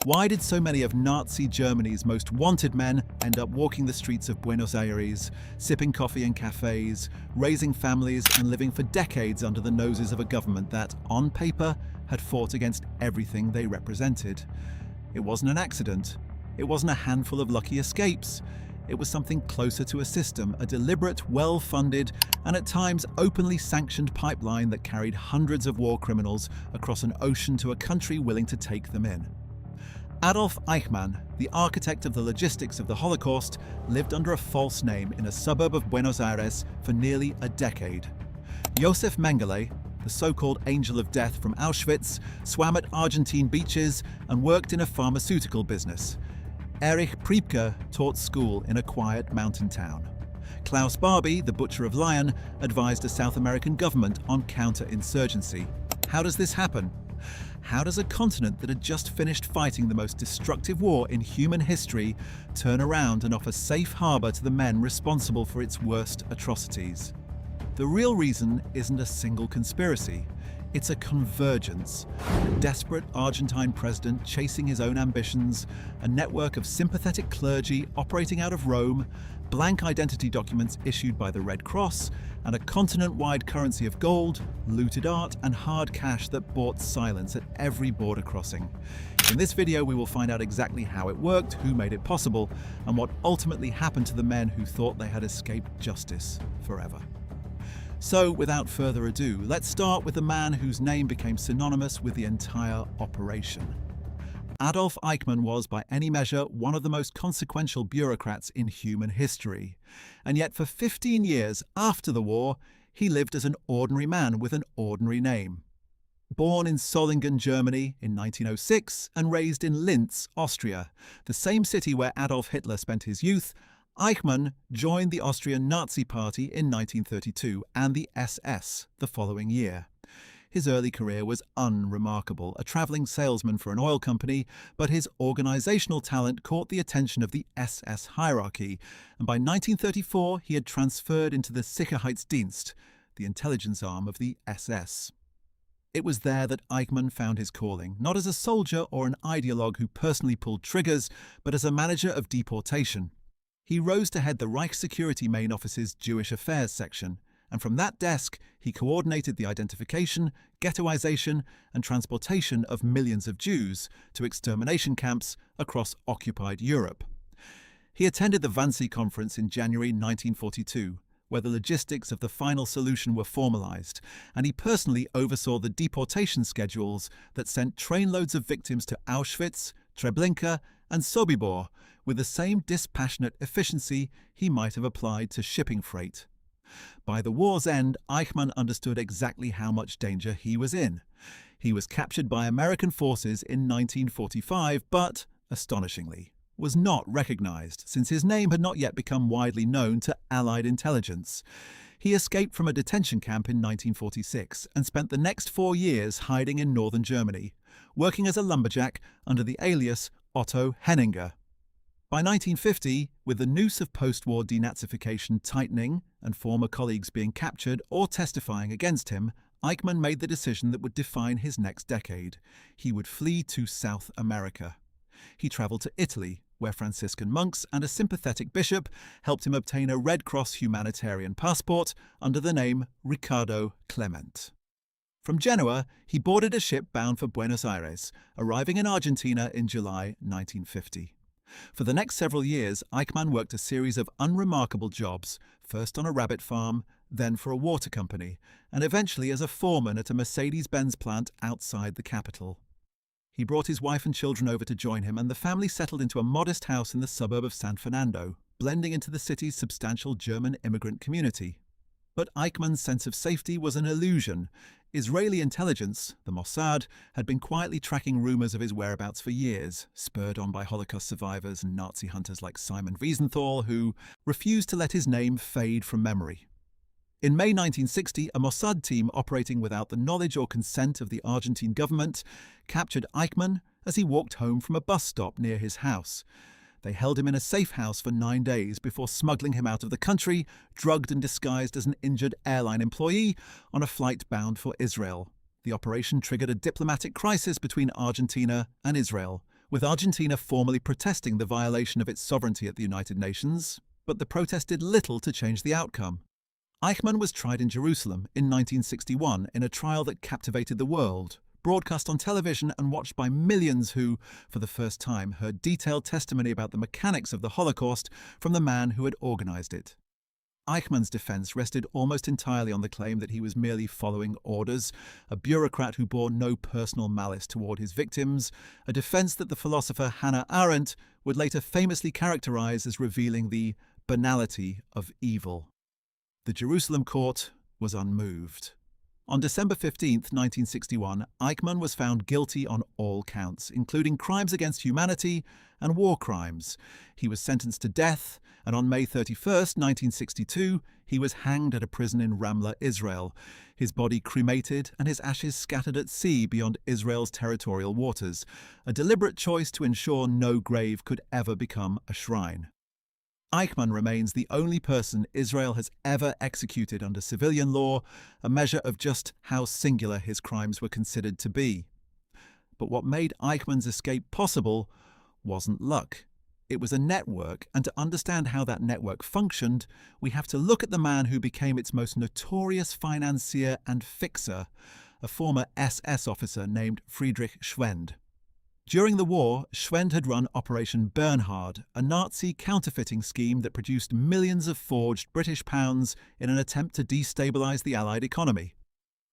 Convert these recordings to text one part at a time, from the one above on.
Why did so many of Nazi Germany's most wanted men end up walking the streets of Buenos Aires, sipping coffee in cafes, raising families and living for decades under the noses of a government that, on paper, had fought against everything they represented? It wasn't an accident. It wasn't a handful of lucky escapes. It was something closer to a system, a deliberate, well-funded, and at times openly sanctioned pipeline that carried hundreds of war criminals across an ocean to a country willing to take them in. Adolf Eichmann, the architect of the logistics of the Holocaust, lived under a false name in a suburb of Buenos Aires for nearly a decade. Josef Mengele, the so-called angel of death from Auschwitz, swam at Argentine beaches and worked in a pharmaceutical business. Erich Priebke taught school in a quiet mountain town. Klaus Barbie, the Butcher of Lyon, advised a South American government on counterinsurgency. How does this happen? How does a continent that had just finished fighting the most destructive war in human history turn around and offer safe harbor to the men responsible for its worst atrocities? The real reason isn't a single conspiracy. It's a convergence. A desperate Argentine president chasing his own ambitions, a network of sympathetic clergy operating out of Rome, blank identity documents issued by the Red Cross, and a continent-wide currency of gold, looted art, and hard cash that bought silence at every border crossing. In this video, we will find out exactly how it worked, who made it possible, and what ultimately happened to the men who thought they had escaped justice forever. So, without further ado, let's start with the man whose name became synonymous with the entire operation. Adolf Eichmann was, by any measure, one of the most consequential bureaucrats in human history. And yet for 15 years after the war, he lived as an ordinary man with an ordinary name. Born in Solingen, Germany in 1906 and raised in Linz, Austria, the same city where Adolf Hitler spent his youth, Eichmann joined the Austrian Nazi Party in 1932 and the SS the following year. His early career was unremarkable, a travelling salesman for an oil company, but his organisational talent caught the attention of the SS hierarchy, and by 1934 he had transferred into the Sicherheitsdienst, the intelligence arm of the SS. It was there that Eichmann found his calling, not as a soldier or an ideologue who personally pulled triggers, but as a manager of deportation. He rose to head the Reich Security Main Office's Jewish Affairs section, and from that desk he coordinated the identification, ghettoization and transportation of millions of Jews to extermination camps across occupied Europe. He attended the Wannsee Conference in January 1942, where the logistics of the final solution were formalized, and he personally oversaw the deportation schedules that sent trainloads of victims to Auschwitz, Treblinka and Sobibor with the same dispassionate efficiency he might have applied to shipping freight. By the war's end, Eichmann understood exactly how much danger he was in. He was captured by American forces in 1945, but, astonishingly, was not recognized, since his name had not yet become widely known to Allied intelligence. He escaped from a detention camp in 1946 and spent the next 4 years hiding in northern Germany, working as a lumberjack under the alias Otto Henninger. By 1950, with the noose of post-war denazification tightening and former colleagues being captured or testifying against him, Eichmann made the decision that would define his next decade. He would flee to South America. He travelled to Italy, where Franciscan monks and a sympathetic bishop helped him obtain a Red Cross humanitarian passport under the name Riccardo Clement. From Genoa, he boarded a ship bound for Buenos Aires, arriving in Argentina in July 1950. For the next several years, Eichmann worked a series of unremarkable jobs, first on a rabbit farm, then for a water company, and eventually as a foreman at a Mercedes-Benz plant outside the capital. He brought his wife and children over to join him, and the family settled into a modest house in the suburb of San Fernando, blending into the city's substantial German immigrant community. But Eichmann's sense of safety was an illusion. Israeli intelligence, the Mossad, had been quietly tracking rumours of his whereabouts for years, spurred on by Holocaust survivors and Nazi hunters like Simon Wiesenthal, who refused to let his name fade from memory. In May 1960, a Mossad team operating without the knowledge or consent of the Argentine government captured Eichmann as he walked home from a bus stop near his house. They held him in a safe house for 9 days before smuggling him out of the country, drugged and disguised as an injured airline employee on a flight bound for Israel. The operation triggered a diplomatic crisis between Argentina and Israel, with Argentina formally protesting the violation of its sovereignty at the United Nations, but the protest did little to change the outcome. Eichmann was tried in Jerusalem in 1961 in a trial that captivated the world, broadcast on television and watched by millions who, for the first time, heard detailed testimony about the mechanics of the Holocaust from the man who had organized it. Eichmann's defense rested almost entirely on the claim that he was merely following orders, a bureaucrat who bore no personal malice toward his victims, a defense that the philosopher Hannah Arendt would later famously characterize as revealing the banality of evil. The Jerusalem court was unmoved. On December 15, 1961, Eichmann was found guilty on all counts, including crimes against humanity and war crimes. He was sentenced to death, and on May 31, 1962, he was hanged at a prison in Ramla, Israel, his body cremated and his ashes scattered at sea beyond Israel's territorial waters, a deliberate choice to ensure no grave could ever become a shrine. Eichmann remains the only person Israel has ever executed under civilian law, a measure of just how singular his crimes were considered to be. But what made Eichmann's escape possible wasn't luck. It was a network, and to understand how that network functioned, we have to look at the man who became its most notorious financier and fixer, a former SS officer named Friedrich Schwend. During the war, Schwend had run Operation Bernhard, a Nazi counterfeiting scheme that produced millions of forged British pounds in an attempt to destabilize the Allied economy.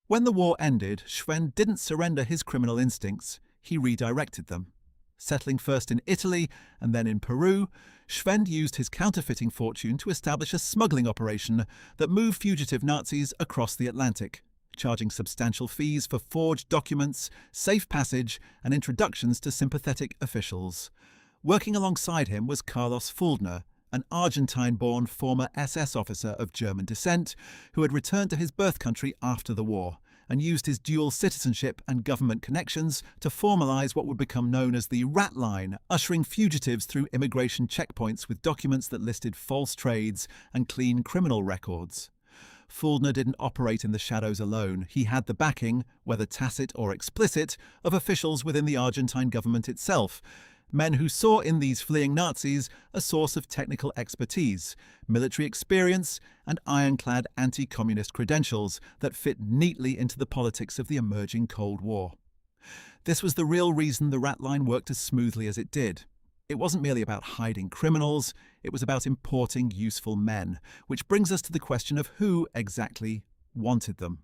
When the war ended, Schwend didn't surrender his criminal instincts, he redirected them. Settling first in Italy and then in Peru, Schwend used his counterfeiting fortune to establish a smuggling operation that moved fugitive Nazis across the Atlantic, charging substantial fees for forged documents, safe passage, and introductions to sympathetic officials. Working alongside him was Carlos Fuldner, an Argentine-born former SS officer of German descent who had returned to his birth country after the war and used his dual citizenship and government connections to formalize what would become known as the Rat Line, ushering fugitives through immigration checkpoints with documents that listed false trades and clean criminal records. Fuldner didn't operate in the shadows alone. He had the backing, whether tacit or explicit, of officials within the Argentine government itself, men who saw in these fleeing Nazis a source of technical expertise, military experience, and ironclad anti-communist credentials that fit neatly into the politics of the emerging Cold War. This was the real reason the Rat Line worked as smoothly as it did. It wasn't merely about hiding criminals, it was about importing useful men, which brings us to the question of who exactly wanted them.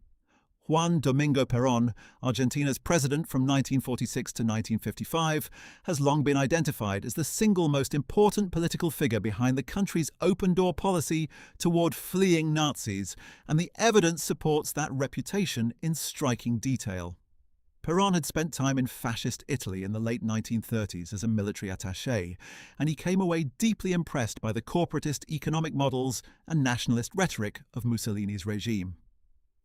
Juan Domingo Perón, Argentina's president from 1946 to 1955, has long been identified as the single most important political figure behind the country's open-door policy toward fleeing Nazis, and the evidence supports that reputation in striking detail. Perón had spent time in fascist Italy in the late 1930s as a military attaché, and he came away deeply impressed by the corporatist economic models and nationalist rhetoric of Mussolini's regime.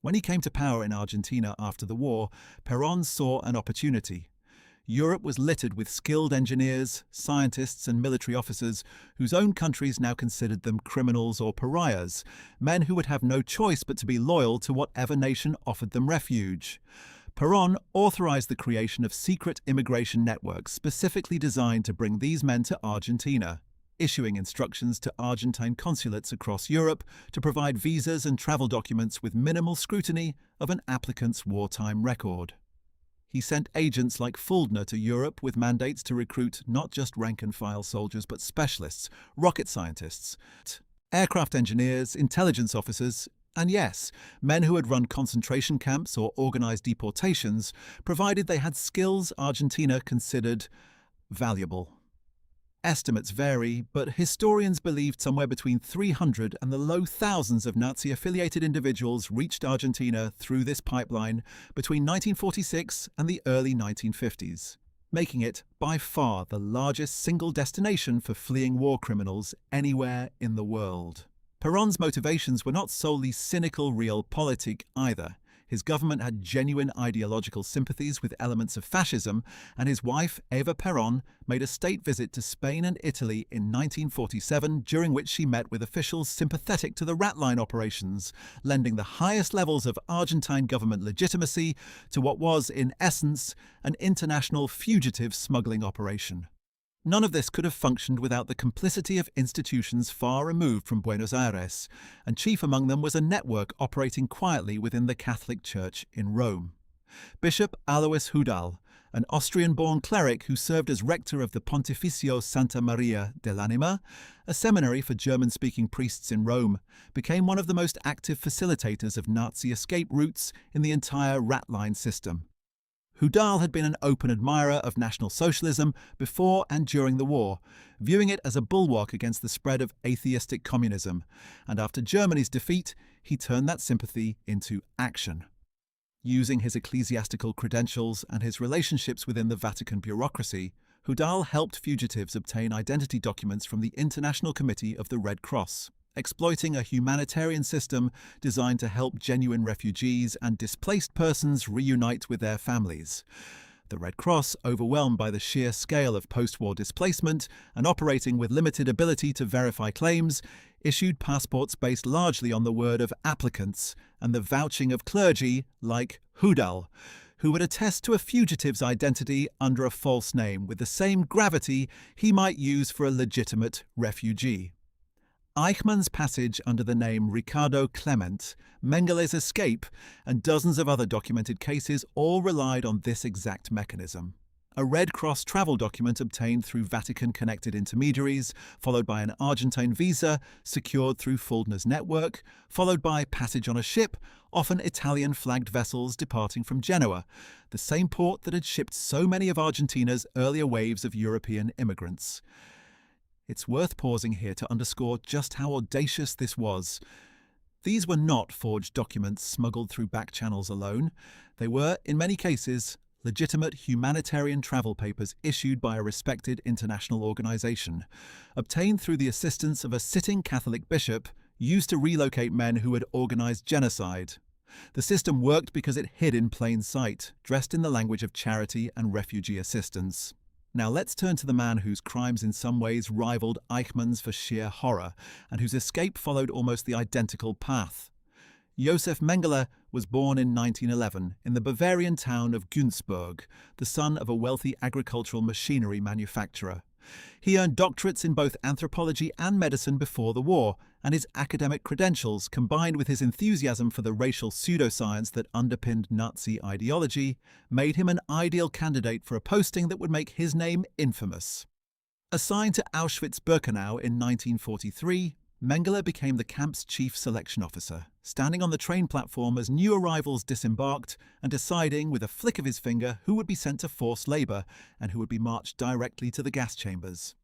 When he came to power in Argentina after the war, Perón saw an opportunity. Europe was littered with skilled engineers, scientists, and military officers whose own countries now considered them criminals or pariahs, men who would have no choice but to be loyal to whatever nation offered them refuge. Perón authorized the creation of secret immigration networks specifically designed to bring these men to Argentina, issuing instructions to Argentine consulates across Europe to provide visas and travel documents with minimal scrutiny of an applicant's wartime record. He sent agents like Fuldner to Europe with mandates to recruit not just rank-and-file soldiers but specialists, rocket scientists, aircraft engineers, intelligence officers, and yes, men who had run concentration camps or organized deportations, provided they had skills Argentina considered valuable. Estimates vary, but historians believed somewhere between 300 and the low thousands of Nazi-affiliated individuals reached Argentina through this pipeline between 1946 and the early 1950s, making it by far the largest single destination for fleeing war criminals anywhere in the world. Perón's motivations were not solely cynical realpolitik either. His government had genuine ideological sympathies with elements of fascism, and his wife, Eva Perón, made a state visit to Spain and Italy in 1947, during which she met with officials sympathetic to the rat line operations, lending the highest levels of Argentine government legitimacy to what was, in essence, an international fugitive smuggling operation. None of this could have functioned without the complicity of institutions far removed from Buenos Aires, and chief among them was a network operating quietly within the Catholic Church in Rome. Bishop Alois Hudal, an Austrian-born cleric who served as rector of the Pontificio Santa Maria dell'Anima, a seminary for German-speaking priests in Rome, became one of the most active facilitators of Nazi escape routes in the entire rat line system. Hudal had been an open admirer of National Socialism before and during the war, viewing it as a bulwark against the spread of atheistic communism, and after Germany's defeat, he turned that sympathy into action. Using his ecclesiastical credentials and his relationships within the Vatican bureaucracy, Hudal helped fugitives obtain identity documents from the International Committee of the Red Cross, exploiting a humanitarian system designed to help genuine refugees and displaced persons reunite with their families. The Red Cross, overwhelmed by the sheer scale of post-war displacement and operating with limited ability to verify claims, issued passports based largely on the word of applicants and the vouching of clergy like Hudal, who would attest to a fugitive's identity under a false name with the same gravity he might use for a legitimate refugee. Eichmann's passage under the name Ricardo Clement, Mengele's escape, and dozens of other documented cases all relied on this exact mechanism. A Red Cross travel document obtained through Vatican-connected intermediaries, followed by an Argentine visa secured through Fuldner's network, followed by passage on a ship, often Italian-flagged vessels departing from Genoa, the same port that had shipped so many of Argentina's earlier waves of European immigrants. It's worth pausing here to underscore just how audacious this was. These were not forged documents smuggled through back channels alone. They were, in many cases, legitimate humanitarian travel papers issued by a respected international organization, obtained through the assistance of a sitting Catholic bishop, used to relocate men who had organized genocide. The system worked because it hid in plain sight, dressed in the language of charity and refugee assistance. Now let's turn to the man whose crimes in some ways rivaled Eichmann's for sheer horror, and whose escape followed almost the identical path. Josef Mengele was born in 1911 in the Bavarian town of Günzburg, the son of a wealthy agricultural machinery manufacturer. He earned doctorates in both anthropology and medicine before the war, and his academic credentials, combined with his enthusiasm for the racial pseudoscience that underpinned Nazi ideology, made him an ideal candidate for a posting that would make his name infamous. Assigned to Auschwitz-Birkenau in 1943, Mengele became the camp's chief selection officer, standing on the train platform as new arrivals disembarked and deciding with a flick of his finger who would be sent to forced labour and who would be marched directly to the gas chambers.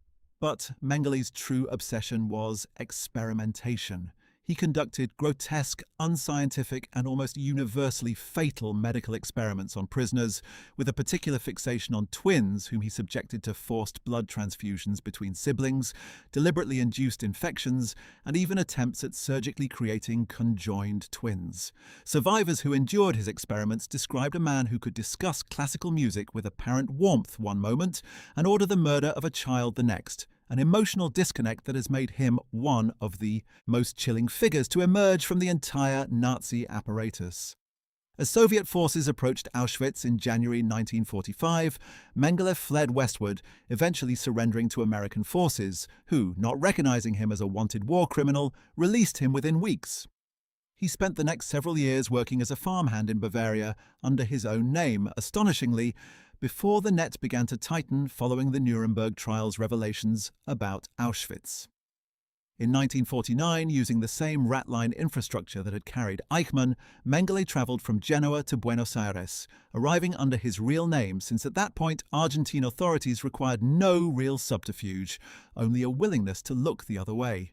But Mengele's true obsession was experimentation. He conducted grotesque, unscientific, and almost universally fatal medical experiments on prisoners, with a particular fixation on twins whom he subjected to forced blood transfusions between siblings, deliberately induced infections, and even attempts at surgically creating conjoined twins. Survivors who endured his experiments described a man who could discuss classical music with apparent warmth one moment and order the murder of a child the next, an emotional disconnect that has made him one of the most chilling figures to emerge from the entire Nazi apparatus. As Soviet forces approached Auschwitz in January 1945, Mengele fled westward, eventually surrendering to American forces, who, not recognizing him as a wanted war criminal, released him within weeks. He spent the next several years working as a farmhand in Bavaria under his own name, astonishingly, before the net began to tighten following the Nuremberg trials revelations about Auschwitz. In 1949, using the same rat line infrastructure that had carried Eichmann, Mengele travelled from Genoa to Buenos Aires, arriving under his real name since at that point Argentine authorities required no real subterfuge, only a willingness to look the other way.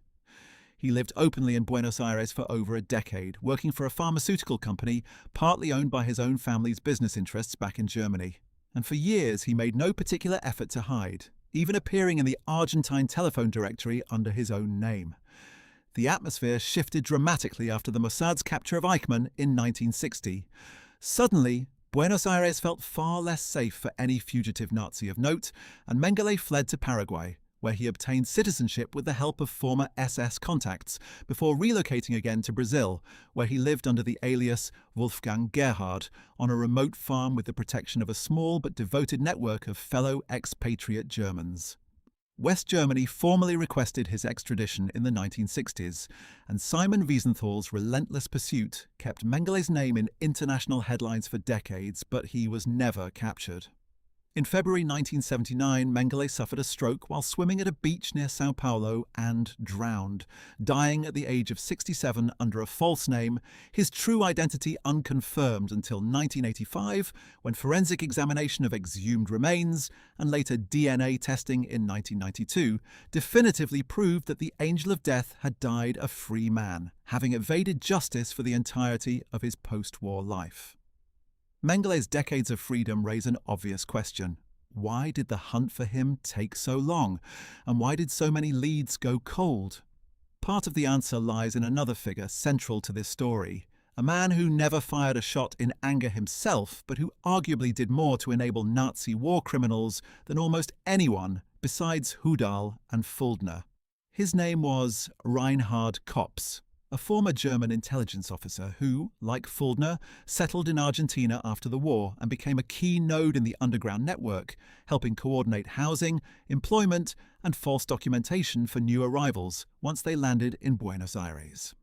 He lived openly in Buenos Aires for over a decade, working for a pharmaceutical company partly owned by his own family's business interests back in Germany. And for years he made no particular effort to hide, even appearing in the Argentine telephone directory under his own name. The atmosphere shifted dramatically after the Mossad's capture of Eichmann in 1960. Suddenly, Buenos Aires felt far less safe for any fugitive Nazi of note, and Mengele fled to Paraguay, where he obtained citizenship with the help of former SS contacts, before relocating again to Brazil, where he lived under the alias Wolfgang Gerhard on a remote farm with the protection of a small but devoted network of fellow expatriate Germans. West Germany formally requested his extradition in the 1960s, and Simon Wiesenthal's relentless pursuit kept Mengele's name in international headlines for decades, but he was never captured. In February 1979, Mengele suffered a stroke while swimming at a beach near Sao Paulo and drowned, dying at the age of 67 under a false name, his true identity unconfirmed until 1985, when forensic examination of exhumed remains and later DNA testing in 1992 definitively proved that the Angel of Death had died a free man, having evaded justice for the entirety of his post-war life. Mengele's decades of freedom raise an obvious question. Why did the hunt for him take so long? And why did so many leads go cold? Part of the answer lies in another figure central to this story, a man who never fired a shot in anger himself, but who arguably did more to enable Nazi war criminals than almost anyone besides Hudal and Fuldner. His name was Reinhard Kopps, a former German intelligence officer who, like Fuldner, settled in Argentina after the war and became a key node in the underground network, helping coordinate housing, employment, and false documentation for new arrivals once they landed in Buenos Aires.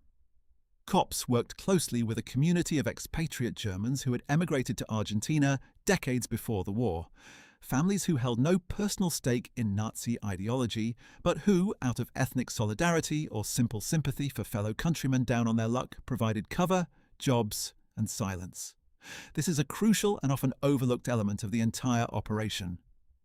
Kopps worked closely with a community of expatriate Germans who had emigrated to Argentina decades before the war. Families who held no personal stake in Nazi ideology, but who, out of ethnic solidarity or simple sympathy for fellow countrymen down on their luck, provided cover, jobs, and silence. This is a crucial and often overlooked element of the entire operation.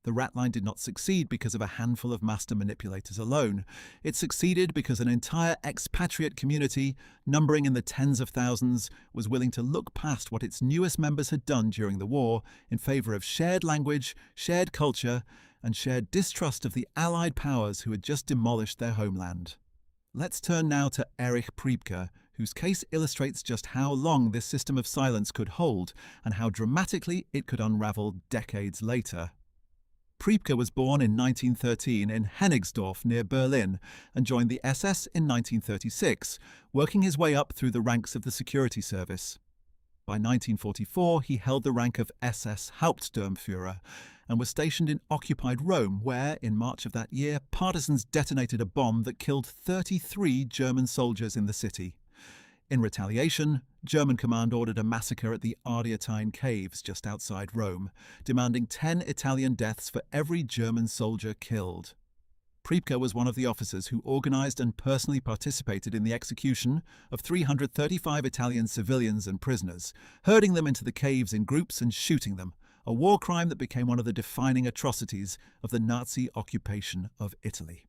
The rat line did not succeed because of a handful of master manipulators alone. It succeeded because an entire expatriate community, numbering in the tens of thousands, was willing to look past what its newest members had done during the war in favor of shared language, shared culture, and shared distrust of the Allied powers who had just demolished their homeland. Let's turn now to Erich Priebke, whose case illustrates just how long this system of silence could hold and how dramatically it could unravel decades later. Priebke was born in 1913 in Hennigsdorf near Berlin and joined the SS in 1936, working his way up through the ranks of the security service. By 1944, he held the rank of SS Hauptsturmführer and was stationed in occupied Rome, where, in March of that year, partisans detonated a bomb that killed 33 German soldiers in the city. In retaliation, German command ordered a massacre at the Argentine caves just outside Rome, demanding 10 Italian deaths for every German soldier killed. Priebke was one of the officers who organized and personally participated in the execution of 335 Italian civilians and prisoners, herding them into the caves in groups and shooting them, a war crime that became one of the defining atrocities of the Nazi occupation of Italy.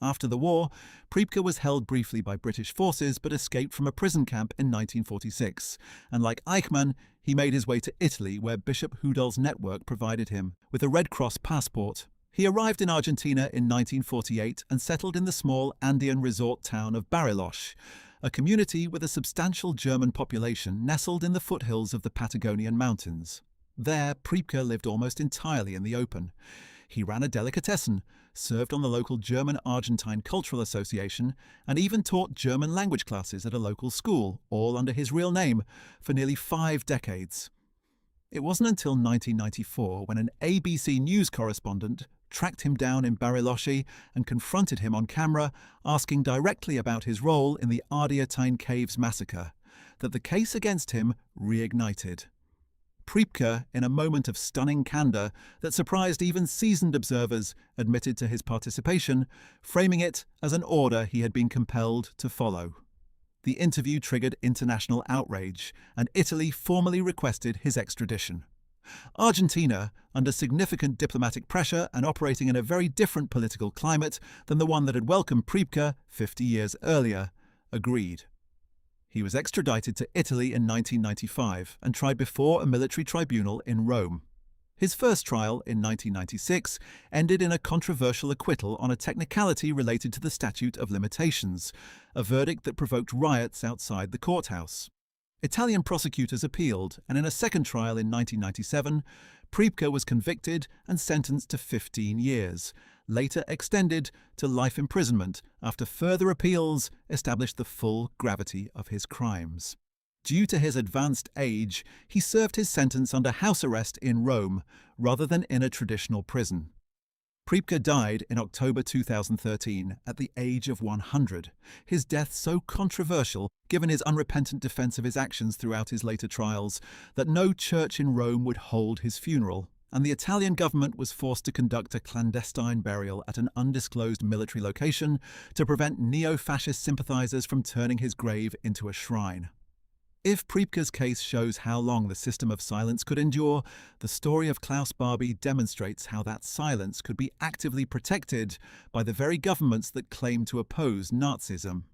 After the war, Priebke was held briefly by British forces but escaped from a prison camp in 1946, and like Eichmann, he made his way to Italy, where Bishop Hudal's network provided him with a Red Cross passport. He arrived in Argentina in 1948 and settled in the small Andean resort town of Bariloche, a community with a substantial German population nestled in the foothills of the Patagonian mountains. There, Priebke lived almost entirely in the open. He ran a delicatessen, served on the local German-Argentine Cultural Association, and even taught German language classes at a local school, all under his real name, for nearly 5 decades. It wasn't until 1994 when an ABC News correspondent tracked him down in Bariloche and confronted him on camera, asking directly about his role in the Argentine Caves massacre, that the case against him reignited. Priebke, in a moment of stunning candor that surprised even seasoned observers, admitted to his participation, framing it as an order he had been compelled to follow. The interview triggered international outrage, and Italy formally requested his extradition. Argentina, under significant diplomatic pressure and operating in a very different political climate than the one that had welcomed Priebke 50 years earlier, agreed. He was extradited to Italy in 1995 and tried before a military tribunal in Rome. His first trial, in 1996, ended in a controversial acquittal on a technicality related to the statute of limitations, a verdict that provoked riots outside the courthouse. Italian prosecutors appealed, and in a second trial in 1997, Priebke was convicted and sentenced to 15 years, later extended to life imprisonment after further appeals established the full gravity of his crimes. Due to his advanced age, he served his sentence under house arrest in Rome rather than in a traditional prison. Priebke died in October 2013 at the age of 100, his death so controversial, given his unrepentant defense of his actions throughout his later trials, that no church in Rome would hold his funeral, and the Italian government was forced to conduct a clandestine burial at an undisclosed military location to prevent neo-fascist sympathizers from turning his grave into a shrine. If Priebke's case shows how long the system of silence could endure, the story of Klaus Barbie demonstrates how that silence could be actively protected by the very governments that claim to oppose Nazism.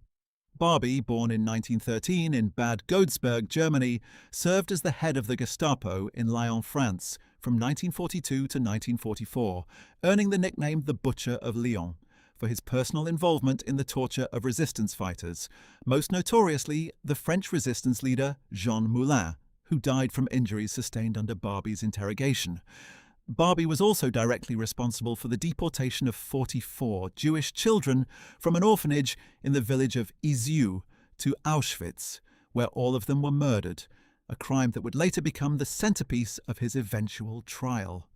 Barbie, born in 1913 in Bad Godesberg, Germany, served as the head of the Gestapo in Lyon, France, from 1942 to 1944, earning the nickname the Butcher of Lyon for his personal involvement in the torture of resistance fighters, most notoriously the French resistance leader Jean Moulin, who died from injuries sustained under Barbie's interrogation. Barbie was also directly responsible for the deportation of 44 Jewish children from an orphanage in the village of Izieu to Auschwitz, where all of them were murdered, a crime that would later become the centerpiece of his eventual trial.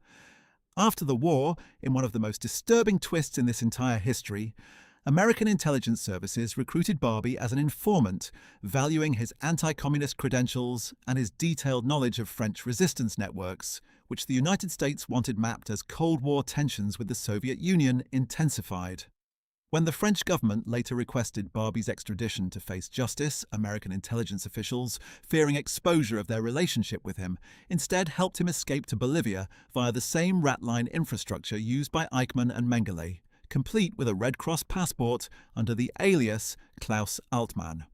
After the war, in one of the most disturbing twists in this entire history, American intelligence services recruited Barbie as an informant, valuing his anti-communist credentials and his detailed knowledge of French resistance networks, which the United States wanted mapped as Cold War tensions with the Soviet Union intensified. When the French government later requested Barbie's extradition to face justice, American intelligence officials, fearing exposure of their relationship with him, instead helped him escape to Bolivia via the same rat line infrastructure used by Eichmann and Mengele, complete with a Red Cross passport under the alias Klaus Altmann.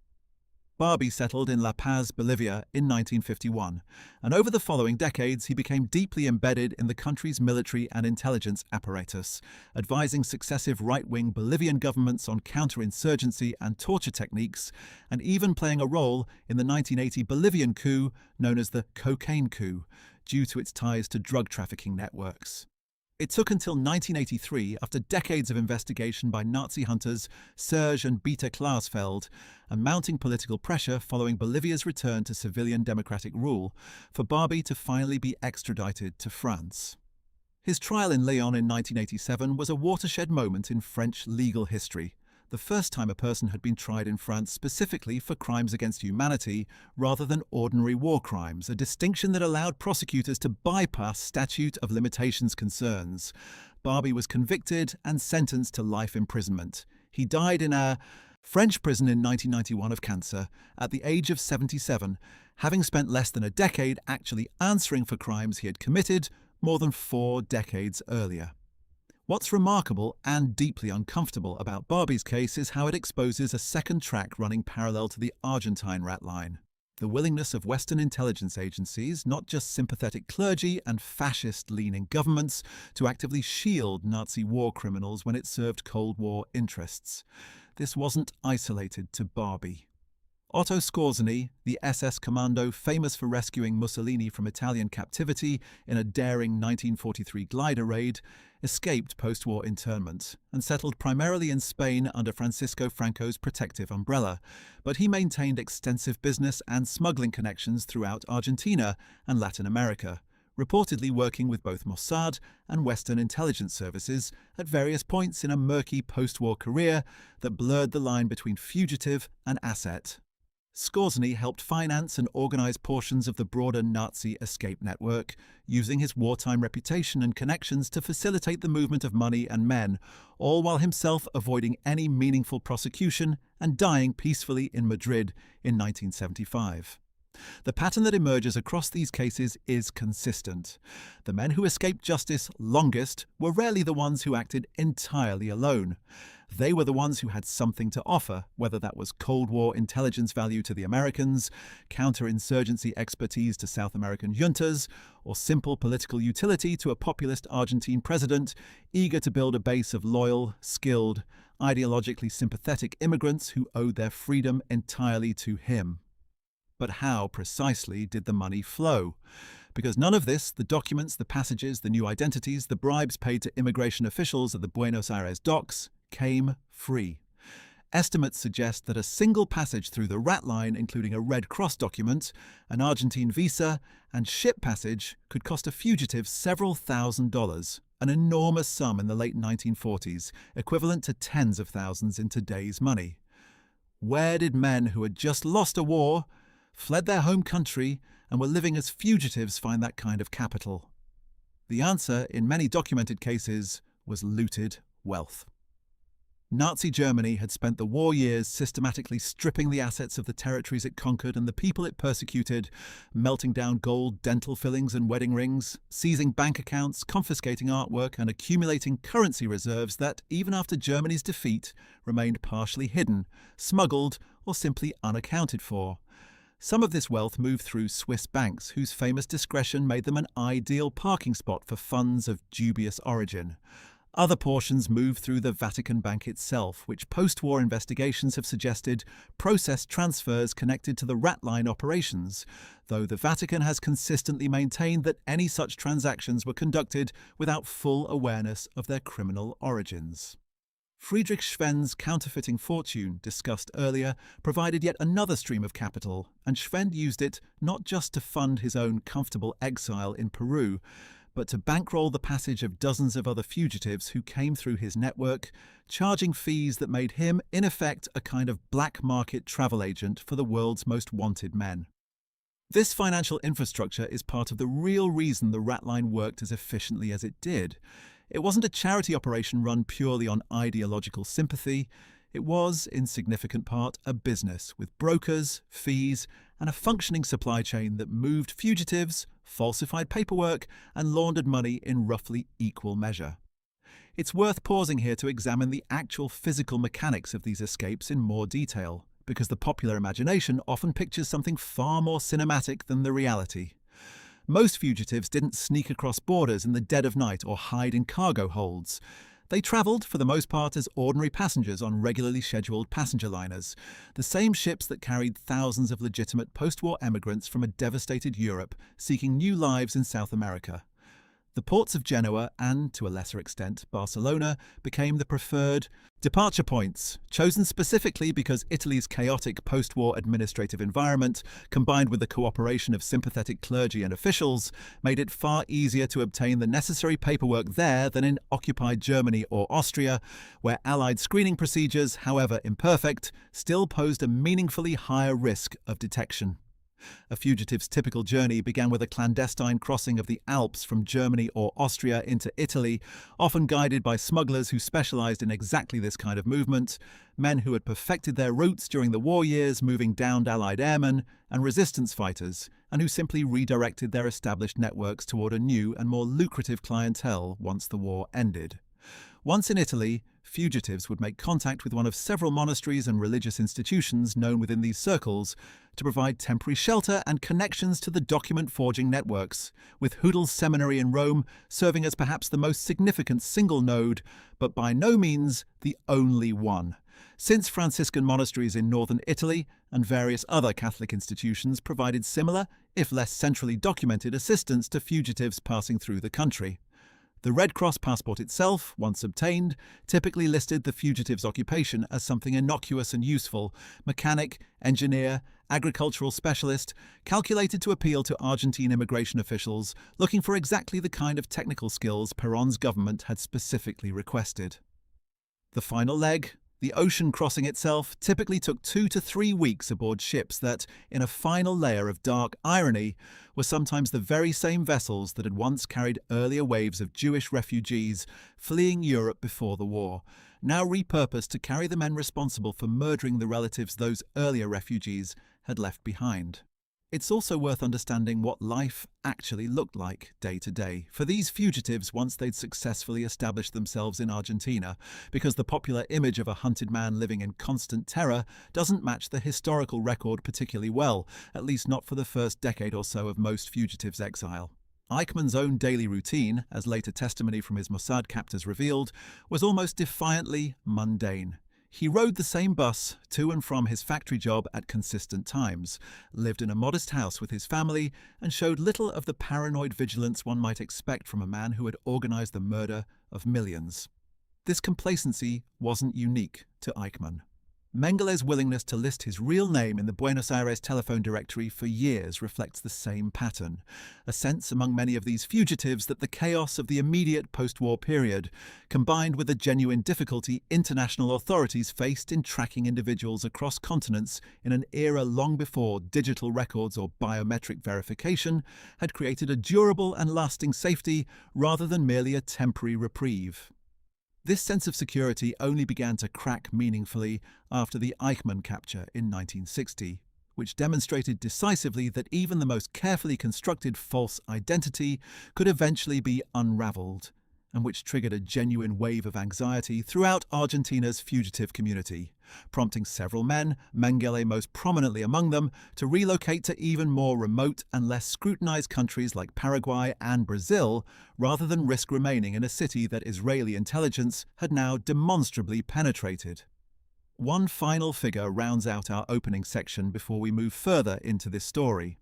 Barbie settled in La Paz, Bolivia in 1951, and over the following decades he became deeply embedded in the country's military and intelligence apparatus, advising successive right-wing Bolivian governments on counterinsurgency and torture techniques, and even playing a role in the 1980 Bolivian coup known as the cocaine coup, due to its ties to drug trafficking networks. It took until 1983, after decades of investigation by Nazi hunters Serge and Beta Klarsfeld and mounting political pressure following Bolivia's return to civilian democratic rule, for Barbie to finally be extradited to France. His trial in Lyon in 1987 was a watershed moment in French legal history, the first time a person had been tried in France specifically for crimes against humanity rather than ordinary war crimes, a distinction that allowed prosecutors to bypass statute of limitations concerns. Barbie was convicted and sentenced to life imprisonment. He died in a French prison in 1991 of cancer at the age of 77, having spent less than a decade actually answering for crimes he had committed more than 4 decades earlier. What's remarkable and deeply uncomfortable about Barbie's case is how it exposes a second track running parallel to the Argentine rat line. The willingness of Western intelligence agencies, not just sympathetic clergy and fascist-leaning governments, to actively shield Nazi war criminals when it served Cold War interests. This wasn't isolated to Barbie. Otto Skorzeny, the SS commando famous for rescuing Mussolini from Italian captivity in a daring 1943 glider raid, escaped post-war internment and settled primarily in Spain under Francisco Franco's protective umbrella, but he maintained extensive business and smuggling connections throughout Argentina and Latin America, reportedly working with both Mossad and Western intelligence services at various points in a murky post-war career that blurred the line between fugitive and asset. Skorzeny helped finance and organize portions of the broader Nazi escape network, using his wartime reputation and connections to facilitate the movement of money and men, all while himself avoiding any meaningful prosecution and dying peacefully in Madrid in 1975. The pattern that emerges across these cases is consistent. The men who escaped justice longest were rarely the ones who acted entirely alone. They were the ones who had something to offer, whether that was Cold War intelligence value to the Americans, counterinsurgency expertise to South American juntas, or simple political utility to a populist Argentine president eager to build a base of loyal, skilled, ideologically sympathetic immigrants who owed their freedom entirely to him. But how precisely did the money flow? Because none of this, the documents, the passages, the new identities, the bribes paid to immigration officials at the Buenos Aires docks, came free. Estimates suggest that a single passage through the rat line, including a Red Cross document, an Argentine visa, and ship passage, could cost a fugitive several $1,000s, an enormous sum in the late 1940s, equivalent to tens of thousands in today's money. Where did men who had just lost a war, fled their home country, and were living as fugitives find that kind of capital? The answer, in many documented cases, was looted wealth. Nazi Germany had spent the war years systematically stripping the assets of the territories it conquered and the people it persecuted, melting down gold, dental fillings and wedding rings, seizing bank accounts, confiscating artwork and accumulating currency reserves that, even after Germany's defeat, remained partially hidden, smuggled or simply unaccounted for. Some of this wealth moved through Swiss banks, whose famous discretion made them an ideal parking spot for funds of dubious origin. Other portions moved through the Vatican Bank itself, which post-war investigations have suggested processed transfers connected to the rat line operations, though the Vatican has consistently maintained that any such transactions were conducted without full awareness of their criminal origins. Friedrich Schwend's counterfeiting fortune, discussed earlier, provided yet another stream of capital, and Schwend used it not just to fund his own comfortable exile in Peru, but to bankroll the passage of dozens of other fugitives who came through his network, charging fees that made him, in effect, a kind of black market travel agent for the world's most wanted men. This financial infrastructure is part of the real reason the rat line worked as efficiently as it did. It wasn't a charity operation run purely on ideological sympathy. It was, in significant part, a business with brokers, fees, and a functioning supply chain that moved fugitives, falsified paperwork, and laundered money in roughly equal measure. It's worth pausing here to examine the actual physical mechanics of these escapes in more detail, because the popular imagination often pictures something far more cinematic than the reality. Most fugitives didn't sneak across borders in the dead of night or hide in cargo holds. They travelled, for the most part, as ordinary passengers on regularly scheduled passenger liners, the same ships that carried thousands of legitimate post-war emigrants from a devastated Europe seeking new lives in South America. The ports of Genoa and, to a lesser extent, Barcelona became the preferred departure points, chosen specifically because Italy's chaotic post-war administrative environment, combined with the cooperation of sympathetic clergy and officials, made it far easier to obtain the necessary paperwork there than in occupied Germany or Austria, where Allied screening procedures, however imperfect, still posed a meaningfully higher risk of detection. A fugitive's typical journey began with a clandestine crossing of the Alps from Germany or Austria into Italy, often guided by smugglers who specialized in exactly this kind of movement, men who had perfected their routes during the war years, moving downed Allied airmen and resistance fighters, and who simply redirected their established networks toward a new and more lucrative clientele once the war ended. Once in Italy, fugitives would make contact with one of several monasteries and religious institutions known within these circles to provide temporary shelter and connections to the document-forging networks, with Hudal's seminary in Rome serving as perhaps the most significant single node, but by no means the only one, since Franciscan monasteries in northern Italy and various other Catholic institutions provided similar, if less centrally documented, assistance to fugitives passing through the country. The Red Cross passport itself, once obtained, typically listed the fugitive's occupation as something innocuous and useful: mechanic, engineer, agricultural specialist, calculated to appeal to Argentine immigration officials looking for exactly the kind of technical skills Perón's government had specifically requested. The final leg, the ocean crossing itself, typically took 2 to 3 weeks aboard ships that, in a final layer of dark irony, were sometimes the very same vessels that had once carried earlier waves of Jewish refugees fleeing Europe before the war, now repurposed to carry the men responsible for murdering the relatives those earlier refugees had left behind. It's also worth understanding what life actually looked like day to day for these fugitives once they'd successfully established themselves in Argentina, because the popular image of a hunted man living in constant terror doesn't match the historical record particularly well, at least not for the first decade or so of most fugitives' exile. Eichmann's own daily routine, as later testimony from his Mossad captors revealed, was almost defiantly mundane. He rode the same bus to and from his factory job at consistent times, lived in a modest house with his family, and showed little of the paranoid vigilance one might expect from a man who had organized the murder of millions. This complacency wasn't unique to Eichmann. Mengele's willingness to list his real name in the Buenos Aires telephone directory for years reflects the same pattern, a sense among many of these fugitives that the chaos of the immediate post-war period, combined with the genuine difficulty international authorities faced in tracking individuals across continents in an era long before digital records or biometric verification, had created a durable and lasting safety rather than merely a temporary reprieve. This sense of security only began to crack meaningfully after the Eichmann capture in 1960, which demonstrated decisively that even the most carefully constructed false identity could eventually be unraveled, and which triggered a genuine wave of anxiety throughout Argentina's fugitive community, prompting several men, Mengele most prominently among them, to relocate to even more remote and less scrutinized countries like Paraguay and Brazil, rather than risk remaining in a city that Israeli intelligence had now demonstrably penetrated. One final figure rounds out our opening section before we move further into this story.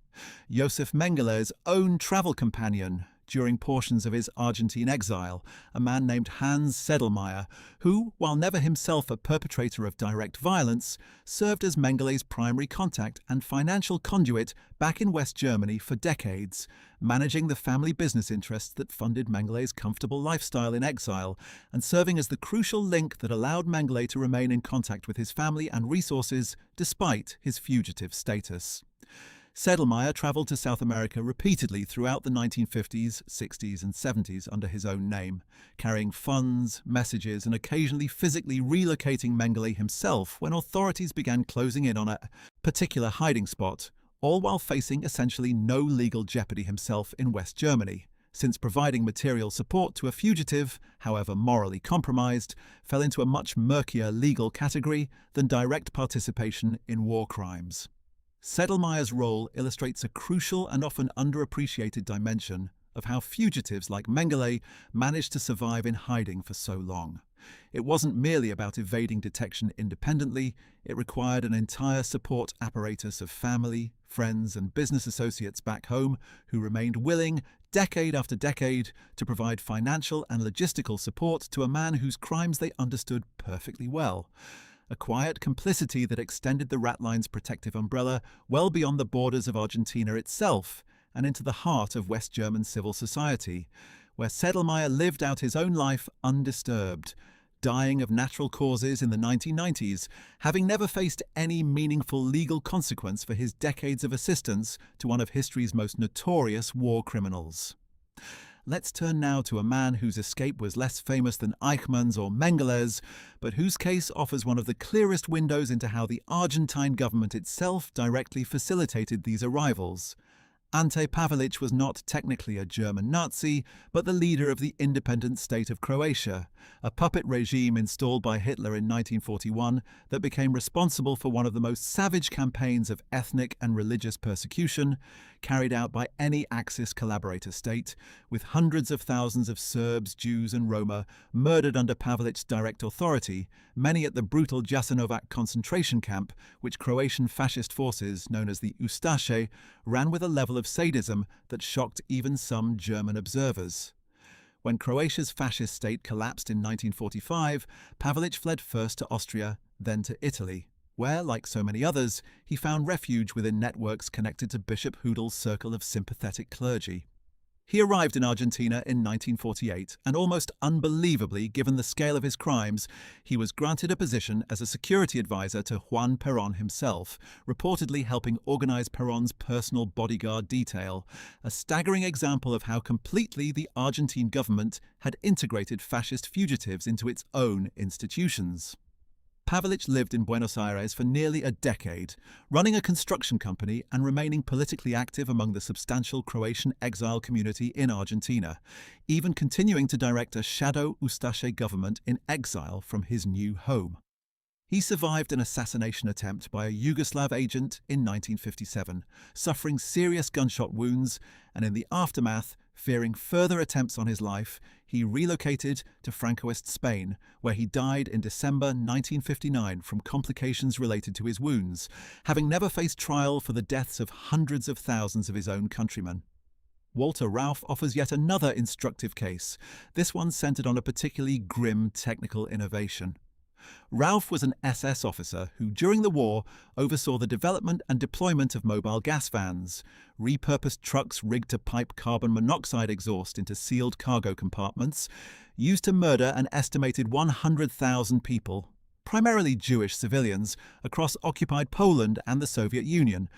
Josef Mengele's own travel companion during portions of his Argentine exile, a man named Hans Sedlmayr, who, while never himself a perpetrator of direct violence, served as Mengele's primary contact and financial conduit back in West Germany for decades, managing the family business interests that funded Mengele's comfortable lifestyle in exile, and serving as the crucial link that allowed Mengele to remain in contact with his family and resources despite his fugitive status. Sedlmayr travelled to South America repeatedly throughout the 1950s, 60s and 70s under his own name, carrying funds, messages and occasionally physically relocating Mengele himself when authorities began closing in on a particular hiding spot, all while facing essentially no legal jeopardy himself in West Germany, since providing material support to a fugitive, however morally compromised, fell into a much murkier legal category than direct participation in war crimes. Sedlmayr's role illustrates a crucial and often underappreciated dimension of how fugitives like Mengele managed to survive in hiding for so long. It wasn't merely about evading detection independently, it required an entire support apparatus of family, friends and business associates back home who remained willing, decade after decade, to provide financial and logistical support to a man whose crimes they understood perfectly well. A quiet complicity that extended the rat line's protective umbrella well beyond the borders of Argentina itself and into the heart of West German civil society, where Sedlmayr lived out his own life undisturbed, dying of natural causes in the 1990s, having never faced any meaningful legal consequence for his decades of assistance to one of history's most notorious war criminals. Let's turn now to a man whose escape was less famous than Eichmann's or Mengele's, but whose case offers one of the clearest windows into how the Argentine government itself directly facilitated these arrivals. Ante Pavelić was not technically a German Nazi, but the leader of the independent state of Croatia, a puppet regime installed by Hitler in 1941 that became responsible for one of the most savage campaigns of ethnic and religious persecution carried out by any Axis collaborator state, with hundreds of thousands of Serbs, Jews and Roma murdered under Pavelić's direct authority, many at the brutal Jasenovac concentration camp, which Croatian fascist forces, known as the Ustaše, ran with a level of sadism that shocked even some German observers. When Croatia's fascist state collapsed in 1945, Pavelić fled first to Austria, then to Italy, where, like so many others, he found refuge within networks connected to Bishop Hoodel's circle of sympathetic clergy. He arrived in Argentina in 1948, and almost unbelievably, given the scale of his crimes, he was granted a position as a security advisor to Juan Perón himself, reportedly helping organize Perón's personal bodyguard detail, a staggering example of how completely the Argentine government had integrated fascist fugitives into its own institutions. Pavelić lived in Buenos Aires for nearly a decade, running a construction company and remaining politically active among the substantial Croatian exile community in Argentina, even continuing to direct a shadow Ustaše government in exile from his new home. He survived an assassination attempt by a Yugoslav agent in 1957, suffering serious gunshot wounds, and in the aftermath, fearing further attempts on his life, he relocated to Francoist Spain, where he died in December 1959 from complications related to his wounds, having never faced trial for the deaths of hundreds of thousands of his own countrymen. Walter Rauff offers yet another instructive case, this one centered on a particularly grim technical innovation. Rauff was an SS officer who, during the war, oversaw the development and deployment of mobile gas vans, repurposed trucks rigged to pipe carbon monoxide exhaust into sealed cargo compartments, used to murder an estimated 100,000 people, primarily Jewish civilians, across occupied Poland and the Soviet Union,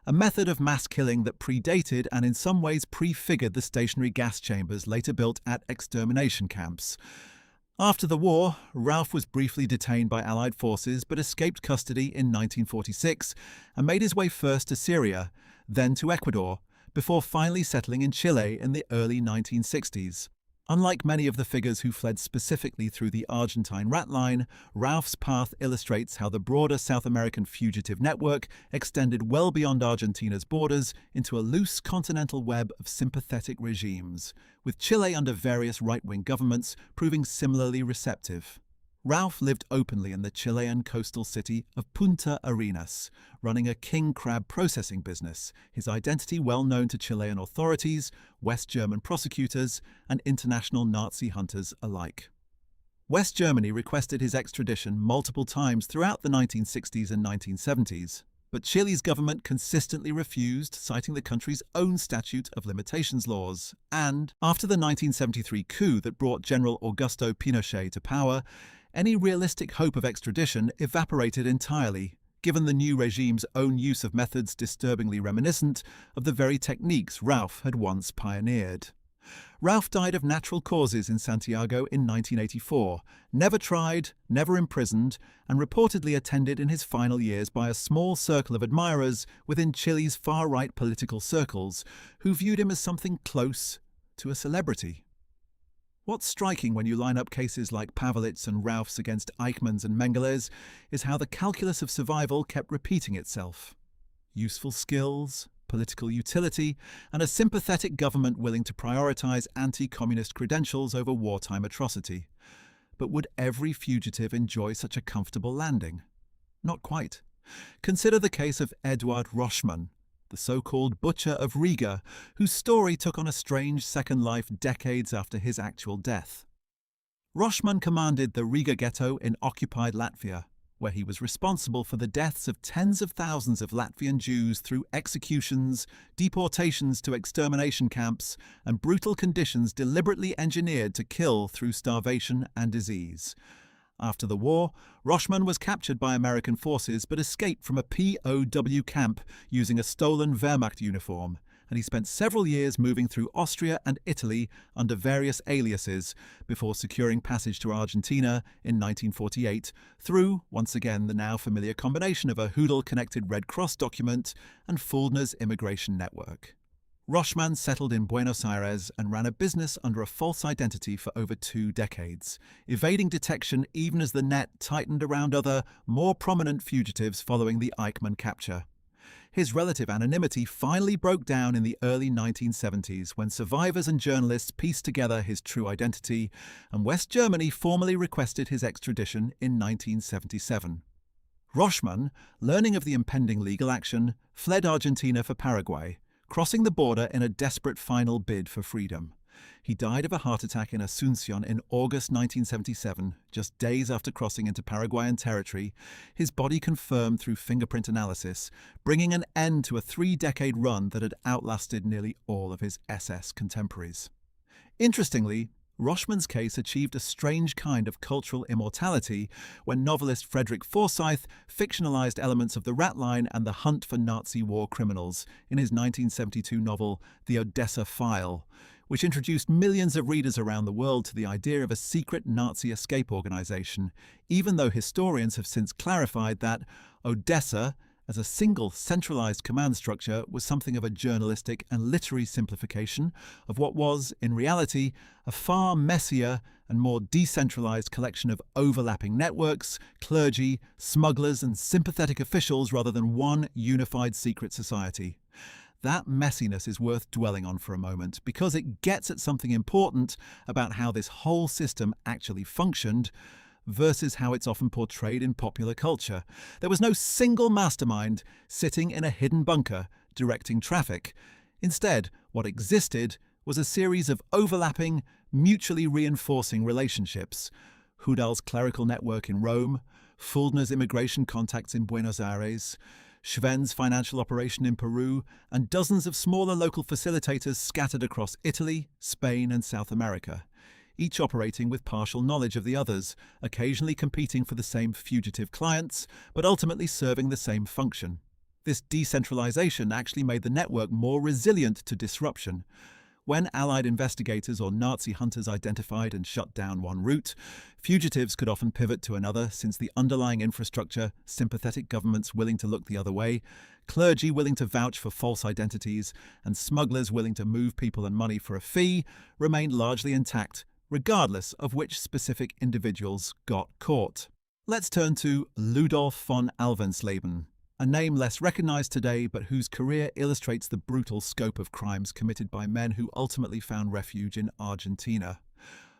a method of mass killing that predated and in some ways prefigured the stationary gas chambers later built at extermination camps. After the war, Rauff was briefly detained by Allied forces but escaped custody in 1946 and made his way first to Syria, then to Ecuador, before finally settling in Chile in the early 1960s. Unlike many of the figures who fled specifically through the Argentine rat line, Rauff's path illustrates how the broader South American fugitive network extended well beyond Argentina's borders into a loose continental web of sympathetic regimes, with Chile under various right-wing governments proving similarly receptive. Rauff lived openly in the Chilean coastal city of Punta Arenas, running a king crab processing business, his identity well known to Chilean authorities, West German prosecutors, and international Nazi hunters alike. West Germany requested his extradition multiple times throughout the 1960s and 1970s, but Chile's government consistently refused, citing the country's own statute of limitations laws, and, after the 1973 coup that brought General Augusto Pinochet to power, any realistic hope of extradition evaporated entirely, given the new regime's own use of methods disturbingly reminiscent of the very techniques Rauff had once pioneered. Rauff died of natural causes in Santiago in 1984, never tried, never imprisoned, and reportedly attended in his final years by a small circle of admirers within Chile's far-right political circles, who viewed him as something close to a celebrity. What's striking when you line up cases like Pavelić's and Rauff's against Eichmann's and Mengele's is how the calculus of survival kept repeating itself. Useful skills, political utility, and a sympathetic government willing to prioritize anti-communist credentials over wartime atrocity. But would every fugitive enjoy such a comfortable landing? Not quite. Consider the case of Eduard Roschmann, the so-called Butcher of Riga, whose story took on a strange second life decades after his actual death. Roschmann commanded the Riga ghetto in occupied Latvia, where he was responsible for the deaths of tens of thousands of Latvian Jews through executions, deportations to extermination camps, and brutal conditions deliberately engineered to kill through starvation and disease. After the war, Roschmann was captured by American forces but escaped from a POW camp using a stolen Wehrmacht uniform, and he spent several years moving through Austria and Italy under various aliases before securing passage to Argentina in 1948 through, once again, the now familiar combination of a Hoodle-connected Red Cross document and Fuldner's immigration network. Roschmann settled in Buenos Aires and ran a business under a false identity for over 2 decades, evading detection even as the net tightened around other, more prominent fugitives following the Eichmann capture. His relative anonymity finally broke down in the early 1970s when survivors and journalists pieced together his true identity, and West Germany formally requested his extradition in 1977. Roschmann, learning of the impending legal action, fled Argentina for Paraguay, crossing the border in a desperate final bid for freedom. He died of a heart attack in Asunción in August 1977, just days after crossing into Paraguayan territory, his body confirmed through fingerprint analysis, bringing an end to a 3-decade run that had outlasted nearly all of his SS contemporaries. Interestingly, Roschmann's case achieved a strange kind of cultural immortality when novelist Frederick Forsyth fictionalized elements of the rat line and the hunt for Nazi war criminals in his 1972 novel The Odessa File, which introduced millions of readers around the world to the idea of a secret Nazi escape organization, even though historians have since clarified that Odessa, as a single centralized command structure, was something of a journalistic and literary simplification of what was, in reality, a far messier and more decentralized collection of overlapping networks, clergy, smugglers, and sympathetic officials rather than one unified secret society. That messiness is worth dwelling on for a moment because it gets at something important about how this whole system actually functioned versus how it's often portrayed in popular culture. There was no single mastermind sitting in a hidden bunker directing traffic. Instead, what existed was a series of overlapping, mutually reinforcing relationships. Hudal's clerical network in Rome, Fuldner's immigration contacts in Buenos Aires, Schwen's financial operation in Peru, and dozens of smaller local facilitators scattered across Italy, Spain, and South America, each operating with partial knowledge of the others, occasionally competing for the same fugitive clients, but ultimately serving the same function. This decentralization actually made the network more resilient to disruption. When Allied investigators or Nazi hunters identified and shut down one route, fugitives could often pivot to another since the underlying infrastructure, sympathetic governments willing to look the other way, clergy willing to vouch for false identities, and smugglers willing to move people and money for a fee remained largely intact, regardless of which specific individuals got caught. Let's turn to Ludolf von Alvensleben, a name less recognized today but whose career illustrates the brutal scope of crimes committed by men who ultimately found refuge in Argentina.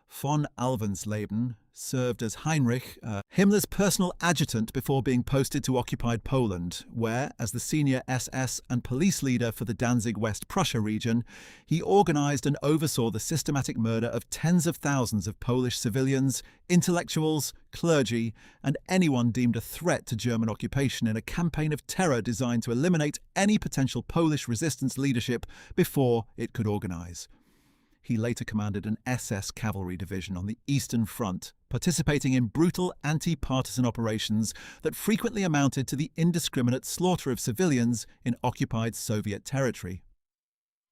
Von Alvensleben served as Heinrich, Himmler's personal adjutant before being posted to occupied Poland, where, as the senior SS and police leader for the Danzig West Prussia region, he organized and oversaw the systematic murder of tens of thousands of Polish civilians, intellectuals, clergy, and anyone deemed a threat to German occupation in a campaign of terror designed to eliminate any potential Polish resistance leadership before it could organize. He later commanded an SS cavalry division on the Eastern Front, participating in brutal anti-partisan operations that frequently amounted to the indiscriminate slaughter of civilians in occupied Soviet territory.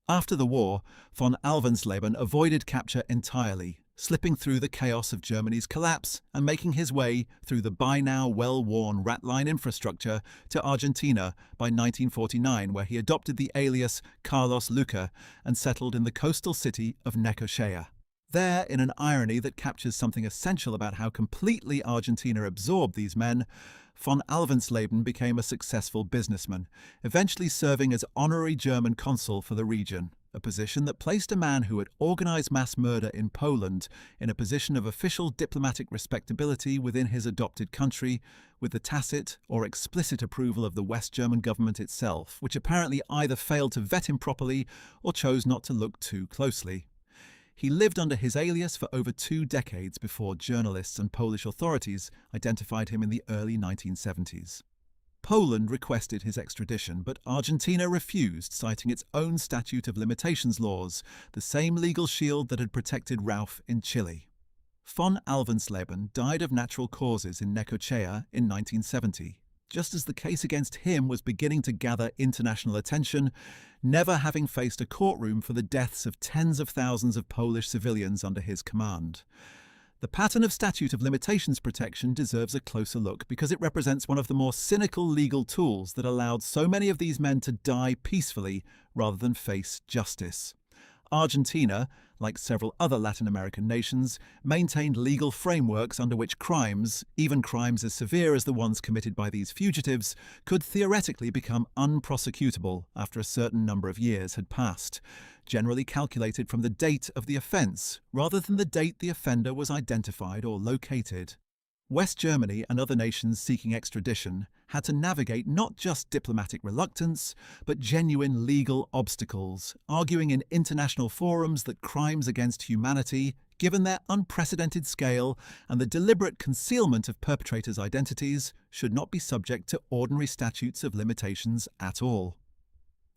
After the war, von Alvensleben avoided capture entirely, slipping through the chaos of Germany's collapse and making his way through the by now well-worn rat line infrastructure to Argentina by 1949, where he adopted the alias Carlos Luque and settled in the coastal city of Necochea. There, in an irony that captures something essential about how completely Argentina absorbed these men, von Alvensleben became a successful businessman, eventually serving as honorary German consul for the region, a position that placed a man who had organized mass murder in Poland in a position of official diplomatic respectability within his adopted country, with the tacit or explicit approval of the West German government itself, which apparently either failed to vet him properly or chose not to look too closely. He lived under his alias for over 2 decades before journalists and Polish authorities identified him in the early 1970s. Poland requested his extradition, but Argentina refused, citing its own statute of limitations laws, the same legal shield that had protected Ralph in Chile. Von Alvensleben died of natural causes in Necochea in 1970, just as the case against him was beginning to gather international attention, never having faced a courtroom for the deaths of tens of thousands of Polish civilians under his command. The pattern of statute of limitations protection deserves a closer look because it represents one of the more cynical legal tools that allowed so many of these men to die peacefully rather than face justice. Argentina, like several other Latin American nations, maintained legal frameworks under which crimes, even crimes as severe as the ones committed by these fugitives, could theoretically become unprosecutable after a certain number of years had passed, generally calculated from the date of the offence rather than the date the offender was identified or located. West Germany and other nations seeking extradition had to navigate not just diplomatic reluctance, but genuine legal obstacles, arguing in international forums that crimes against humanity, given their unprecedented scale and the deliberate concealment of perpetrators' identities, should not be subject to ordinary statutes of limitations at all.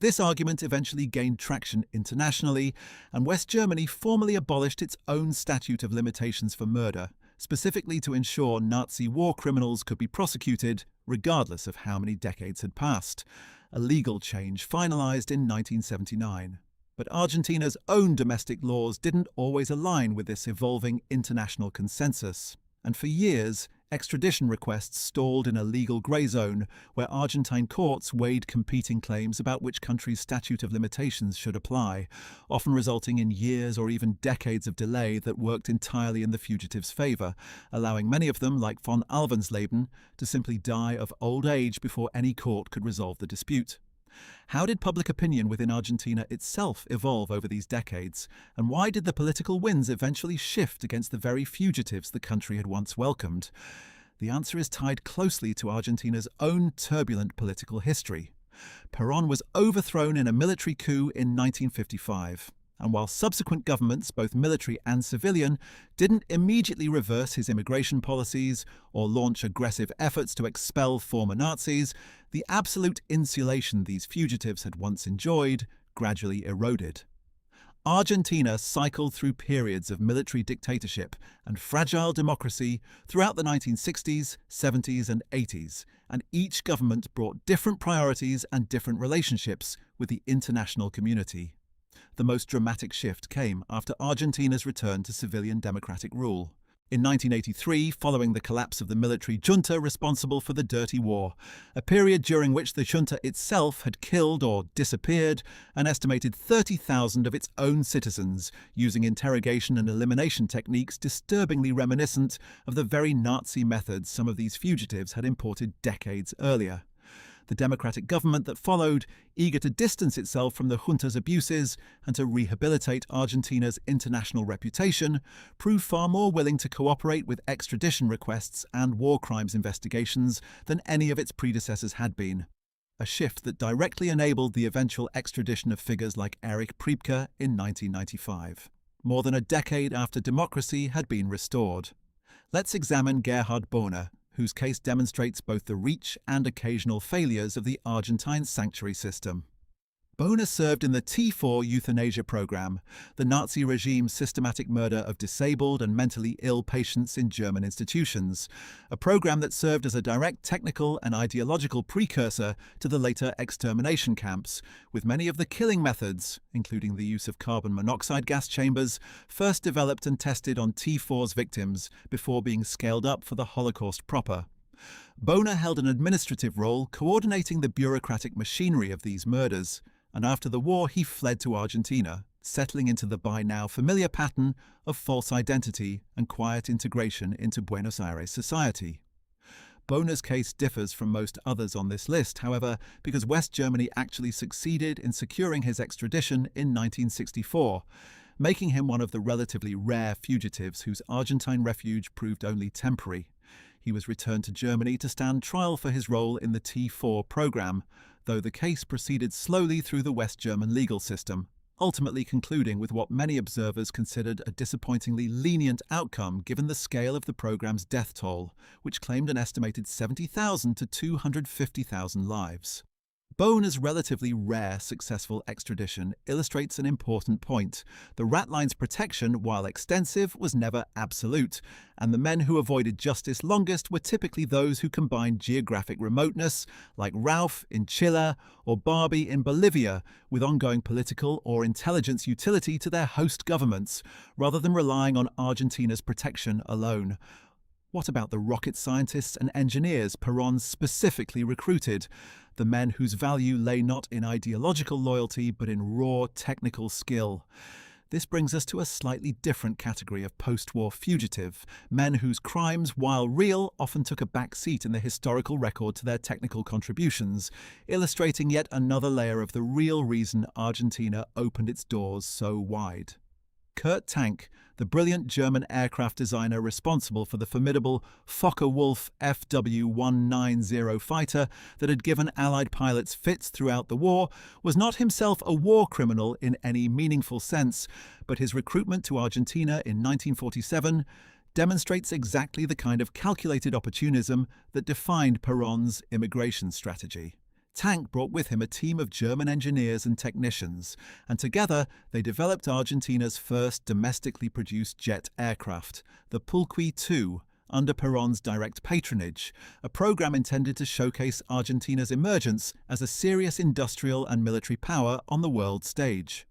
This argument eventually gained traction internationally, and West Germany formally abolished its own statute of limitations for murder, specifically to ensure Nazi war criminals could be prosecuted regardless of how many decades had passed, a legal change finalized in 1979. But Argentina's own domestic laws didn't always align with this evolving international consensus, and for years, extradition requests stalled in a legal grey zone where Argentine courts weighed competing claims about which country's statute of limitations should apply, often resulting in years or even decades of delay that worked entirely in the fugitives' favour, allowing many of them, like von Alvensleben, to simply die of old age before any court could resolve the dispute. How did public opinion within Argentina itself evolve over these decades, and why did the political winds eventually shift against the very fugitives the country had once welcomed? The answer is tied closely to Argentina's own turbulent political history. Perón was overthrown in a military coup in 1955. And while subsequent governments, both military and civilian, didn't immediately reverse his immigration policies or launch aggressive efforts to expel former Nazis, the absolute insulation these fugitives had once enjoyed gradually eroded. Argentina cycled through periods of military dictatorship and fragile democracy throughout the 1960s, 70s and 80s, and each government brought different priorities and different relationships with the international community. The most dramatic shift came after Argentina's return to civilian democratic rule. In 1983, following the collapse of the military junta responsible for the Dirty War, a period during which the junta itself had killed or disappeared an estimated 30,000 of its own citizens, using interrogation and elimination techniques disturbingly reminiscent of the very Nazi methods some of these fugitives had imported decades earlier. The democratic government that followed, eager to distance itself from the junta's abuses and to rehabilitate Argentina's international reputation, proved far more willing to cooperate with extradition requests and war crimes investigations than any of its predecessors had been. A shift that directly enabled the eventual extradition of figures like Erich Priebke in 1995, more than a decade after democracy had been restored. Let's examine Gerhard Bohner, whose case demonstrates both the reach and occasional failures of the Argentine sanctuary system. Bohner served in the T4 euthanasia program, the Nazi regime's systematic murder of disabled and mentally ill patients in German institutions, a program that served as a direct technical and ideological precursor to the later extermination camps, with many of the killing methods, including the use of carbon monoxide gas chambers, first developed and tested on T4's victims before being scaled up for the Holocaust proper. Bohner held an administrative role coordinating the bureaucratic machinery of these murders, and after the war he fled to Argentina, settling into the by now familiar pattern of false identity and quiet integration into Buenos Aires society. Bohner's case differs from most others on this list, however, because West Germany actually succeeded in securing his extradition in 1964, making him one of the relatively rare fugitives whose Argentine refuge proved only temporary. He was returned to Germany to stand trial for his role in the T4 program, though the case proceeded slowly through the West German legal system, ultimately concluding with what many observers considered a disappointingly lenient outcome given the scale of the program's death toll, which claimed an estimated 70,000 to 250,000 lives. Bohner's relatively rare successful extradition illustrates an important point. The rat line's protection, while extensive, was never absolute, and the men who avoided justice longest were typically those who combined geographic remoteness, like Ralph in Chile or Barbie in Bolivia, with ongoing political or intelligence utility to their host governments, rather than relying on Argentina's protection alone. What about the rocket scientists and engineers Perón specifically recruited? The men whose value lay not in ideological loyalty but in raw technical skill. This brings us to a slightly different category of post-war fugitive, men whose crimes, while real, often took a back seat in the historical record to their technical contributions, illustrating yet another layer of the real reason Argentina opened its doors so wide. Kurt Tank, the brilliant German aircraft designer responsible for the formidable Focke-Wulf FW-190 fighter that had given Allied pilots fits throughout the war, was not himself a war criminal in any meaningful sense, but his recruitment to Argentina in 1947 demonstrates exactly the kind of calculated opportunism that defined Perón's immigration strategy. Tank brought with him a team of German engineers and technicians, and together they developed Argentina's first domestically produced jet aircraft, the Pulqui II, under Perón's direct patronage, a program intended to showcase Argentina's emergence as a serious industrial and military power on the world stage.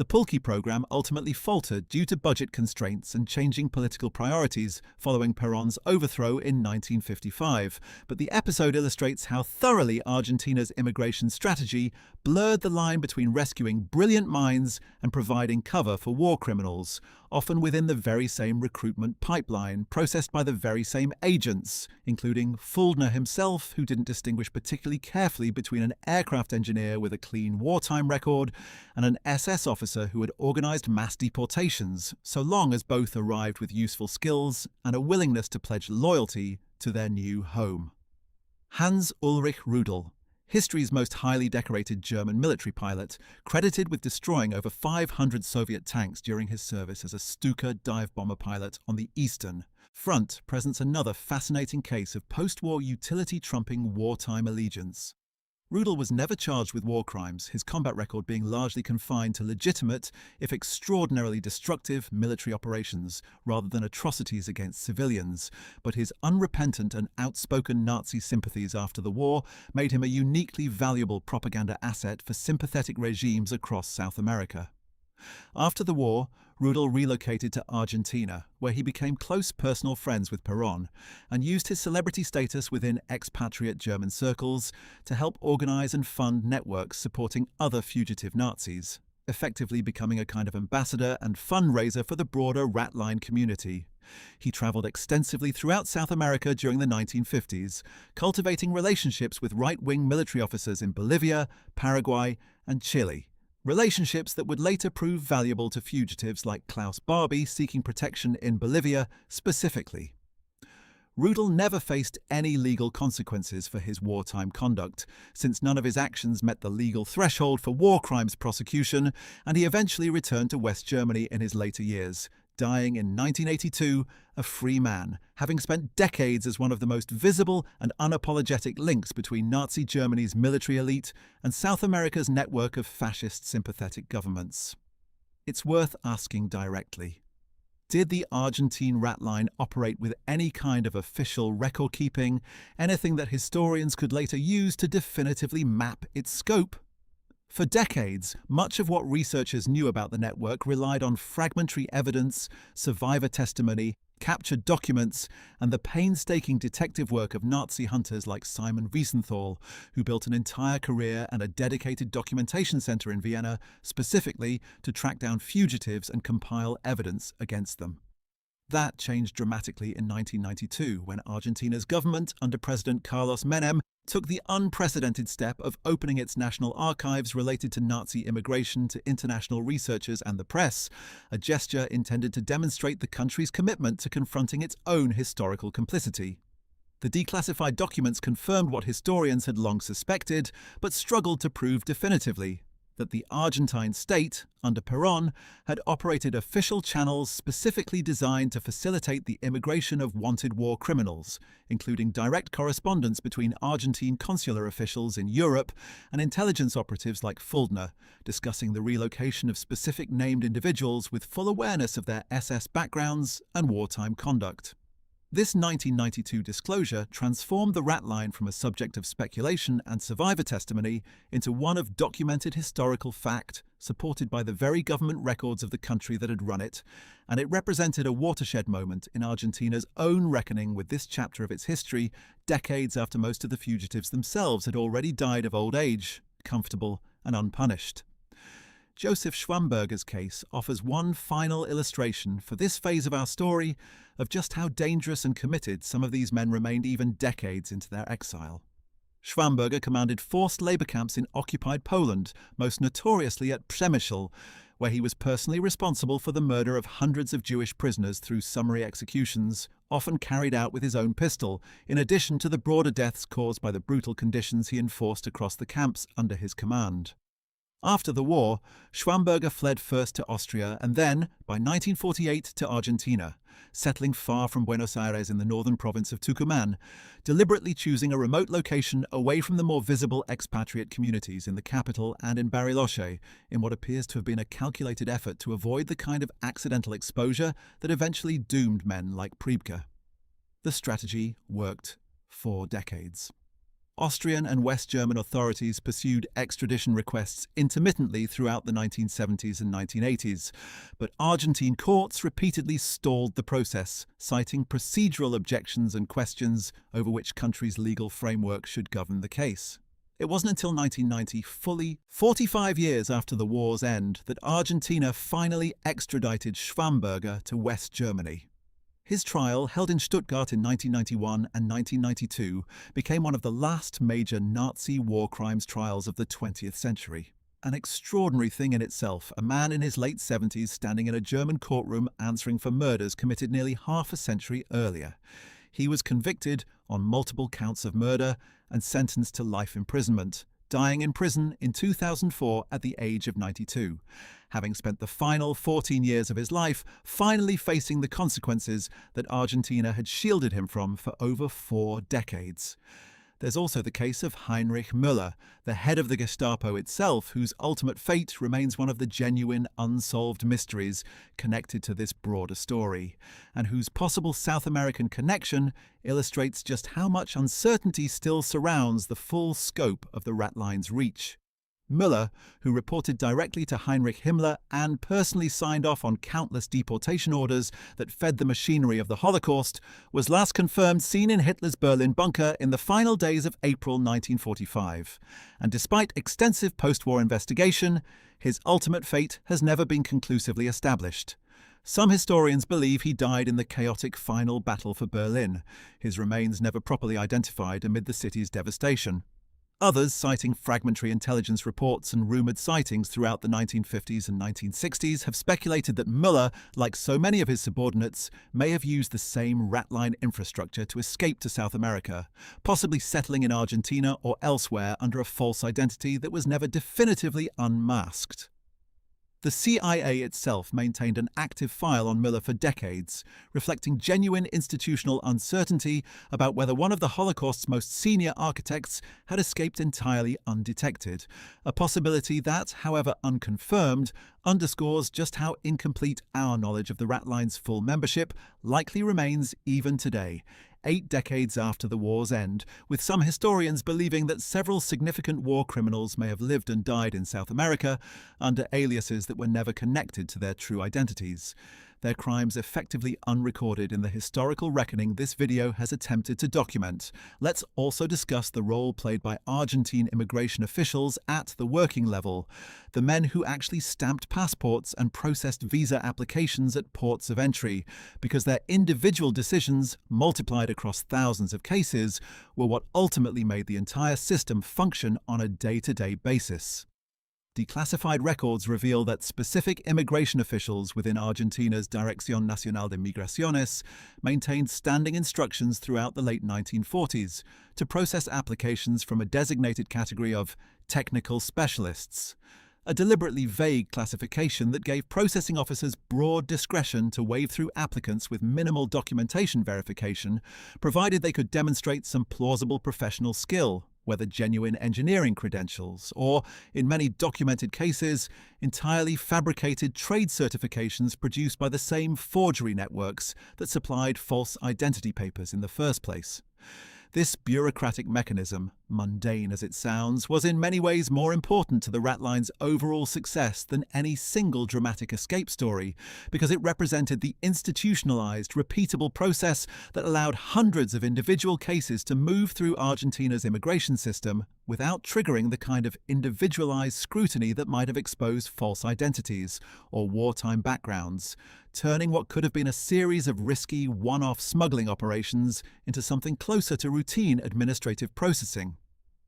The Pulki program ultimately faltered due to budget constraints and changing political priorities following Perón's overthrow in 1955, but the episode illustrates how thoroughly Argentina's immigration strategy blurred the line between rescuing brilliant minds and providing cover for war criminals, often within the very same recruitment pipeline, processed by the very same agents, including Fulner himself, who didn't distinguish particularly carefully between an aircraft engineer with a clean wartime record and an SS officer who had organized mass deportations, so long as both arrived with useful skills and a willingness to pledge loyalty to their new home. Hans Ulrich Rudel, history's most highly decorated German military pilot, credited with destroying over 500 Soviet tanks during his service as a Stuka dive bomber pilot on the Eastern Front, presents another fascinating case of post-war utility trumping wartime allegiance. Rudel was never charged with war crimes, his combat record being largely confined to legitimate, if extraordinarily destructive, military operations, rather than atrocities against civilians, but his unrepentant and outspoken Nazi sympathies after the war made him a uniquely valuable propaganda asset for sympathetic regimes across South America. After the war, Rudel relocated to Argentina, where he became close personal friends with Perón, and used his celebrity status within expatriate German circles to help organize and fund networks supporting other fugitive Nazis, effectively becoming a kind of ambassador and fundraiser for the broader Ratline community. He traveled extensively throughout South America during the 1950s, cultivating relationships with right-wing military officers in Bolivia, Paraguay, and Chile. Relationships that would later prove valuable to fugitives like Klaus Barbie seeking protection in Bolivia specifically. Rudel never faced any legal consequences for his wartime conduct, since none of his actions met the legal threshold for war crimes prosecution, and he eventually returned to West Germany in his later years, dying in 1982 a free man, having spent decades as one of the most visible and unapologetic links between Nazi Germany's military elite and South America's network of fascist sympathetic governments. It's worth asking directly, did the Argentine Ratline operate with any kind of official record-keeping, anything that historians could later use to definitively map its scope? For decades, much of what researchers knew about the network relied on fragmentary evidence, survivor testimony, captured documents, and the painstaking detective work of Nazi hunters like Simon Wiesenthal, who built an entire career and a dedicated documentation center in Vienna specifically to track down fugitives and compile evidence against them. That changed dramatically in 1992 when Argentina's government, under President Carlos Menem, took the unprecedented step of opening its national archives related to Nazi immigration to international researchers and the press, a gesture intended to demonstrate the country's commitment to confronting its own historical complicity. The declassified documents confirmed what historians had long suspected, but struggled to prove definitively: that the Argentine state, under Perón, had operated official channels specifically designed to facilitate the immigration of wanted war criminals, including direct correspondence between Argentine consular officials in Europe and intelligence operatives like Fulner, discussing the relocation of specific named individuals with full awareness of their SS backgrounds and wartime conduct. This 1992 disclosure transformed the Ratline from a subject of speculation and survivor testimony into one of documented historical fact, supported by the very government records of the country that had run it, and it represented a watershed moment in Argentina's own reckoning with this chapter of its history, decades after most of the fugitives themselves had already died of old age, comfortable and unpunished. Josef Schwamberger's case offers one final illustration for this phase of our story of just how dangerous and committed some of these men remained even decades into their exile. Schwamberger commanded forced labor camps in occupied Poland, most notoriously at Przemysl, where he was personally responsible for the murder of hundreds of Jewish prisoners through summary executions, often carried out with his own pistol, in addition to the broader deaths caused by the brutal conditions he enforced across the camps under his command. After the war, Schwamberger fled first to Austria and then, by 1948, to Argentina, settling far from Buenos Aires in the northern province of Tucumán, deliberately choosing a remote location away from the more visible expatriate communities in the capital and in Bariloche, in what appears to have been a calculated effort to avoid the kind of accidental exposure that eventually doomed men like Priebke. The strategy worked for decades. Austrian and West German authorities pursued extradition requests intermittently throughout the 1970s and 1980s, but Argentine courts repeatedly stalled the process, citing procedural objections and questions over which country's legal framework should govern the case. It wasn't until 1990, fully 45 years after the war's end, that Argentina finally extradited Schwamberger to West Germany. His trial, held in Stuttgart in 1991 and 1992, became one of the last major Nazi war crimes trials of the 20th century. An extraordinary thing in itself, a man in his late 70s standing in a German courtroom answering for murders committed nearly half a century earlier. He was convicted on multiple counts of murder and sentenced to life imprisonment, dying in prison in 2004 at the age of 92, having spent the final 14 years of his life finally facing the consequences that Argentina had shielded him from for over 4 decades. There's also the case of Heinrich Müller, the head of the Gestapo itself, whose ultimate fate remains one of the genuine unsolved mysteries connected to this broader story, and whose possible South American connection illustrates just how much uncertainty still surrounds the full scope of the rat line's reach. Müller, who reported directly to Heinrich Himmler and personally signed off on countless deportation orders that fed the machinery of the Holocaust, was last confirmed seen in Hitler's Berlin bunker in the final days of April 1945. And despite extensive post-war investigation, his ultimate fate has never been conclusively established. Some historians believe he died in the chaotic final battle for Berlin, his remains never properly identified amid the city's devastation. Others, citing fragmentary intelligence reports and rumoured sightings throughout the 1950s and 1960s, have speculated that Müller, like so many of his subordinates, may have used the same rat-line infrastructure to escape to South America, possibly settling in Argentina or elsewhere under a false identity that was never definitively unmasked. The CIA itself maintained an active file on Müller for decades, reflecting genuine institutional uncertainty about whether one of the Holocaust's most senior architects had escaped entirely undetected, a possibility that, however unconfirmed, underscores just how incomplete our knowledge of the rat line's full membership likely remains even today, 8 decades after the war's end, with some historians believing that several significant war criminals may have lived and died in South America under aliases that were never connected to their true identities, their crimes effectively unrecorded in the historical reckoning this video has attempted to document. Let's also discuss the role played by Argentine immigration officials at the working level, the men who actually stamped passports and processed visa applications at ports of entry, because their individual decisions, multiplied across thousands of cases, were what ultimately made the entire system function on a day-to-day basis. Declassified records reveal that specific immigration officials within Argentina's Dirección Nacional de Migraciones maintained standing instructions throughout the late 1940s to process applications from a designated category of technical specialists, a deliberately vague classification that gave processing officers broad discretion to wade through applicants with minimal documentation verification, provided they could demonstrate some plausible professional skill, whether genuine engineering credentials or, in many documented cases, entirely fabricated trade certifications produced by the same forgery networks that supplied false identity papers in the first place. This bureaucratic mechanism, mundane as it sounds, was in many ways more important to the rat line's overall success than any single dramatic escape story, because it represented the institutionalized, repeatable process that allowed hundreds of individual cases to move through Argentina's immigration system without triggering the kind of individualized scrutiny that might have exposed false identities or wartime backgrounds, turning what could have been a series of risky, one-off smuggling operations into something closer to routine administrative processing.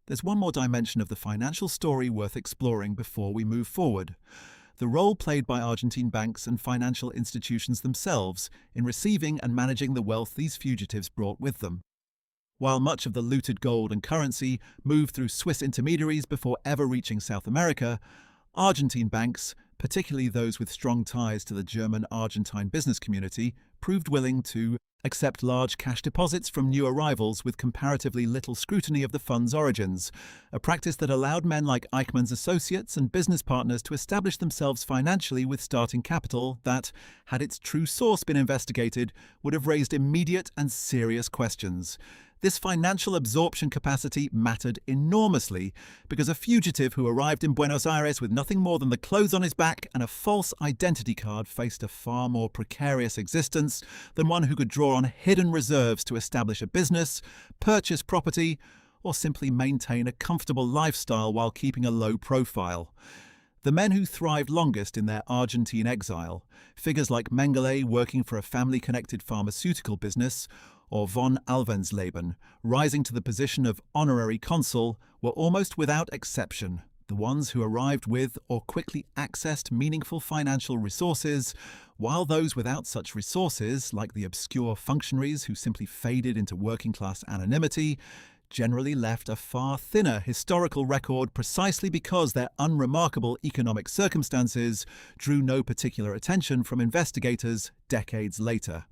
There's one more dimension of the financial story worth exploring before we move forward: the role played by Argentine banks and financial institutions themselves in receiving and managing the wealth these fugitives brought with them. While much of the looted gold and currency moved through Swiss intermediaries before ever reaching South America, Argentine banks, particularly those with strong ties to the German Argentine business community, proved willing to accept large cash deposits from new arrivals with comparatively little scrutiny of the fund's origins, a practice that allowed men like Eichmann's associates and business partners to establish themselves financially with starting capital that, had its true source been investigated, would have raised immediate and serious questions. This financial absorption capacity mattered enormously because a fugitive who arrived in Buenos Aires with nothing more than the clothes on his back and a false identity card faced a far more precarious existence than one who could draw on hidden reserves to establish a business, purchase property, or simply maintain a comfortable lifestyle while keeping a low profile. The men who thrived longest in their Argentine exile, figures like Mengele working for a family-connected pharmaceutical business, or von Alvensleben, rising to the position of honorary consul, were almost without exception the ones who arrived with or quickly accessed meaningful financial resources, while those without such resources, like the obscure functionaries who simply faded into working-class anonymity, generally left a far thinner historical record precisely because their unremarkable economic circumstances drew no particular attention from investigators decades later.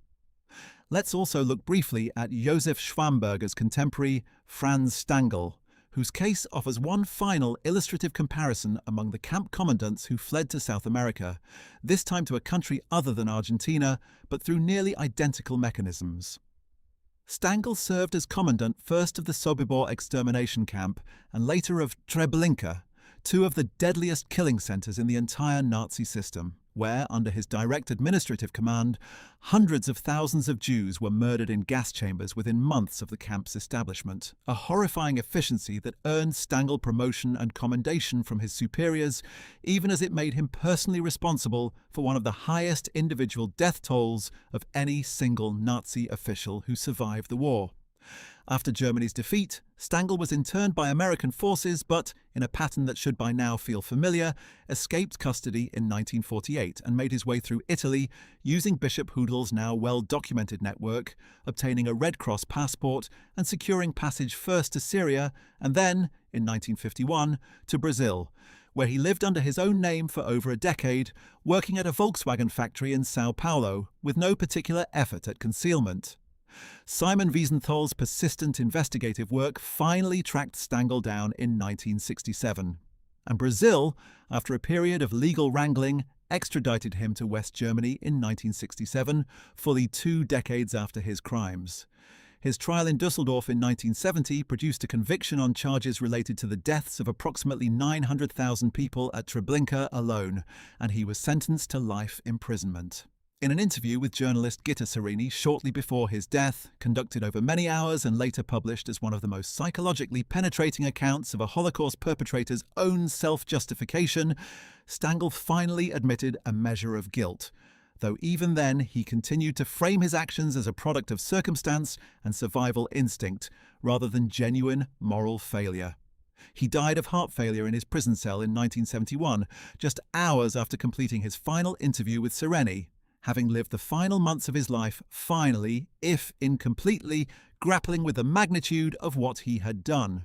Let's also look briefly at Josef Schwamberger's contemporary Franz Stangl, whose case offers one final illustrative comparison among the camp commandants who fled to South America, this time to a country other than Argentina, but through nearly identical mechanisms. Stangl served as commandant first of the Sobibor extermination camp and later of Treblinka, two of the deadliest killing centres in the entire Nazi system, where, under his direct administrative command, hundreds of thousands of Jews were murdered in gas chambers within months of the camp's establishment, a horrifying efficiency that earned Stangl promotion and commendation from his superiors, even as it made him personally responsible for one of the highest individual death tolls of any single Nazi official who survived the war. After Germany's defeat, Stangl was interned by American forces but, in a pattern that should by now feel familiar, escaped custody in 1948 and made his way through Italy using Bishop Hoodel's now well-documented network, obtaining a Red Cross passport and securing passage first to Syria and then, in 1951, to Brazil, where he lived under his own name for over a decade, working at a Volkswagen factory in Sao Paulo with no particular effort at concealment. Simon Wiesenthal's persistent investigative work finally tracked Stangl down in 1967, and Brazil, after a period of legal wrangling, extradited him to West Germany in 1967, fully 2 decades after his crimes. His trial in Dusseldorf in 1970 produced a conviction on charges related to the deaths of approximately 900,000 people at Treblinka alone, and he was sentenced to life imprisonment. In an interview with journalist Gitta Serini shortly before his death, conducted over many hours and later published as one of the most psychologically penetrating accounts of a Holocaust perpetrator's own self-justification, Stangl finally admitted a measure of guilt, though even then he continued to frame his actions as a product of circumstance and survival instinct, rather than genuine moral failure. He died of heart failure in his prison cell in 1971, just hours after completing his final interview with Serini, having lived the final months of his life finally, if incompletely, grappling with the magnitude of what he had done.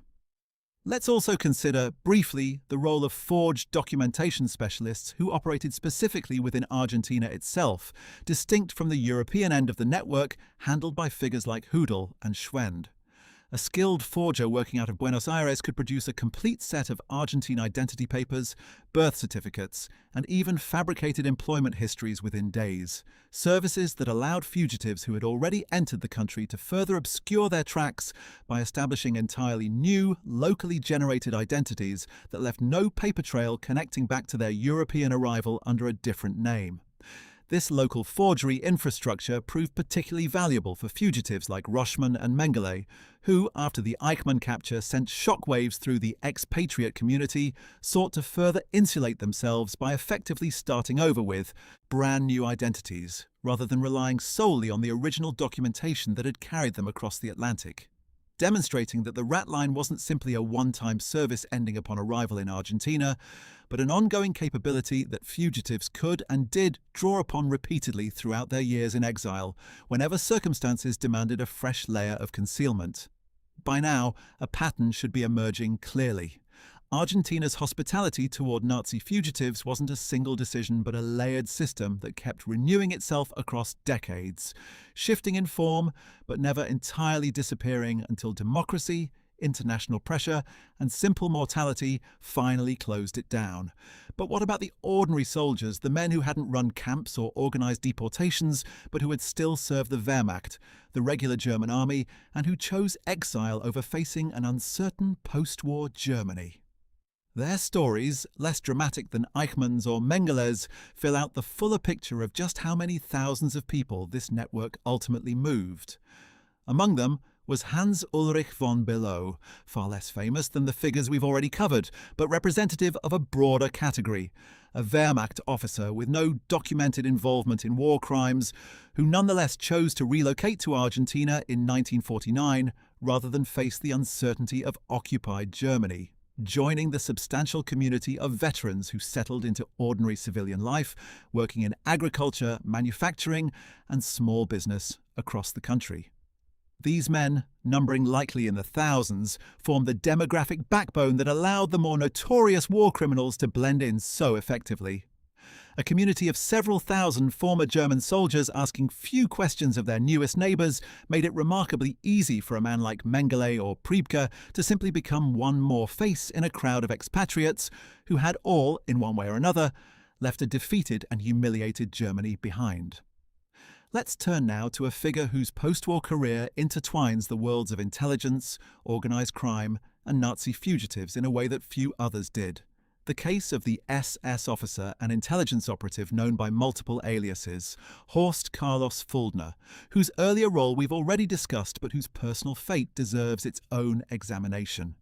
Let's also consider, briefly, the role of forged documentation specialists who operated specifically within Argentina itself, distinct from the European end of the network handled by figures like Hoodel and Schwend. A skilled forger working out of Buenos Aires could produce a complete set of Argentine identity papers, birth certificates, and even fabricated employment histories within days, services that allowed fugitives who had already entered the country to further obscure their tracks by establishing entirely new, locally generated identities that left no paper trail connecting back to their European arrival under a different name. This local forgery infrastructure proved particularly valuable for fugitives like Roschmann and Mengele, who, after the Eichmann capture sent shockwaves through the expatriate community, sought to further insulate themselves by effectively starting over with brand new identities, rather than relying solely on the original documentation that had carried them across the Atlantic, demonstrating that the rat line wasn't simply a one-time service ending upon arrival in Argentina, but an ongoing capability that fugitives could and did draw upon repeatedly throughout their years in exile, whenever circumstances demanded a fresh layer of concealment. By now, a pattern should be emerging clearly. Argentina's hospitality toward Nazi fugitives wasn't a single decision but a layered system that kept renewing itself across decades, shifting in form but never entirely disappearing until democracy, international pressure, and simple mortality finally closed it down. But what about the ordinary soldiers, the men who hadn't run camps or organized deportations, but who had still served the Wehrmacht, the regular German army, and who chose exile over facing an uncertain post-war Germany? Their stories, less dramatic than Eichmann's or Mengele's, fill out the fuller picture of just how many thousands of people this network ultimately moved. Among them was Hans Ulrich von Below, far less famous than the figures we've already covered, but representative of a broader category, a Wehrmacht officer with no documented involvement in war crimes, who nonetheless chose to relocate to Argentina in 1949 rather than face the uncertainty of occupied Germany, joining the substantial community of veterans who settled into ordinary civilian life, working in agriculture, manufacturing, and small business across the country. These men, numbering likely in the thousands, formed the demographic backbone that allowed the more notorious war criminals to blend in so effectively. A community of several thousand former German soldiers asking few questions of their newest neighbours made it remarkably easy for a man like Mengele or Priebke to simply become one more face in a crowd of expatriates who had all, in one way or another, left a defeated and humiliated Germany behind. Let's turn now to a figure whose post-war career intertwines the worlds of intelligence, organised crime, and Nazi fugitives in a way that few others did. The case of the SS officer and intelligence operative known by multiple aliases, Horst Carlos Fuldner, whose earlier role we've already discussed but whose personal fate deserves its own examination.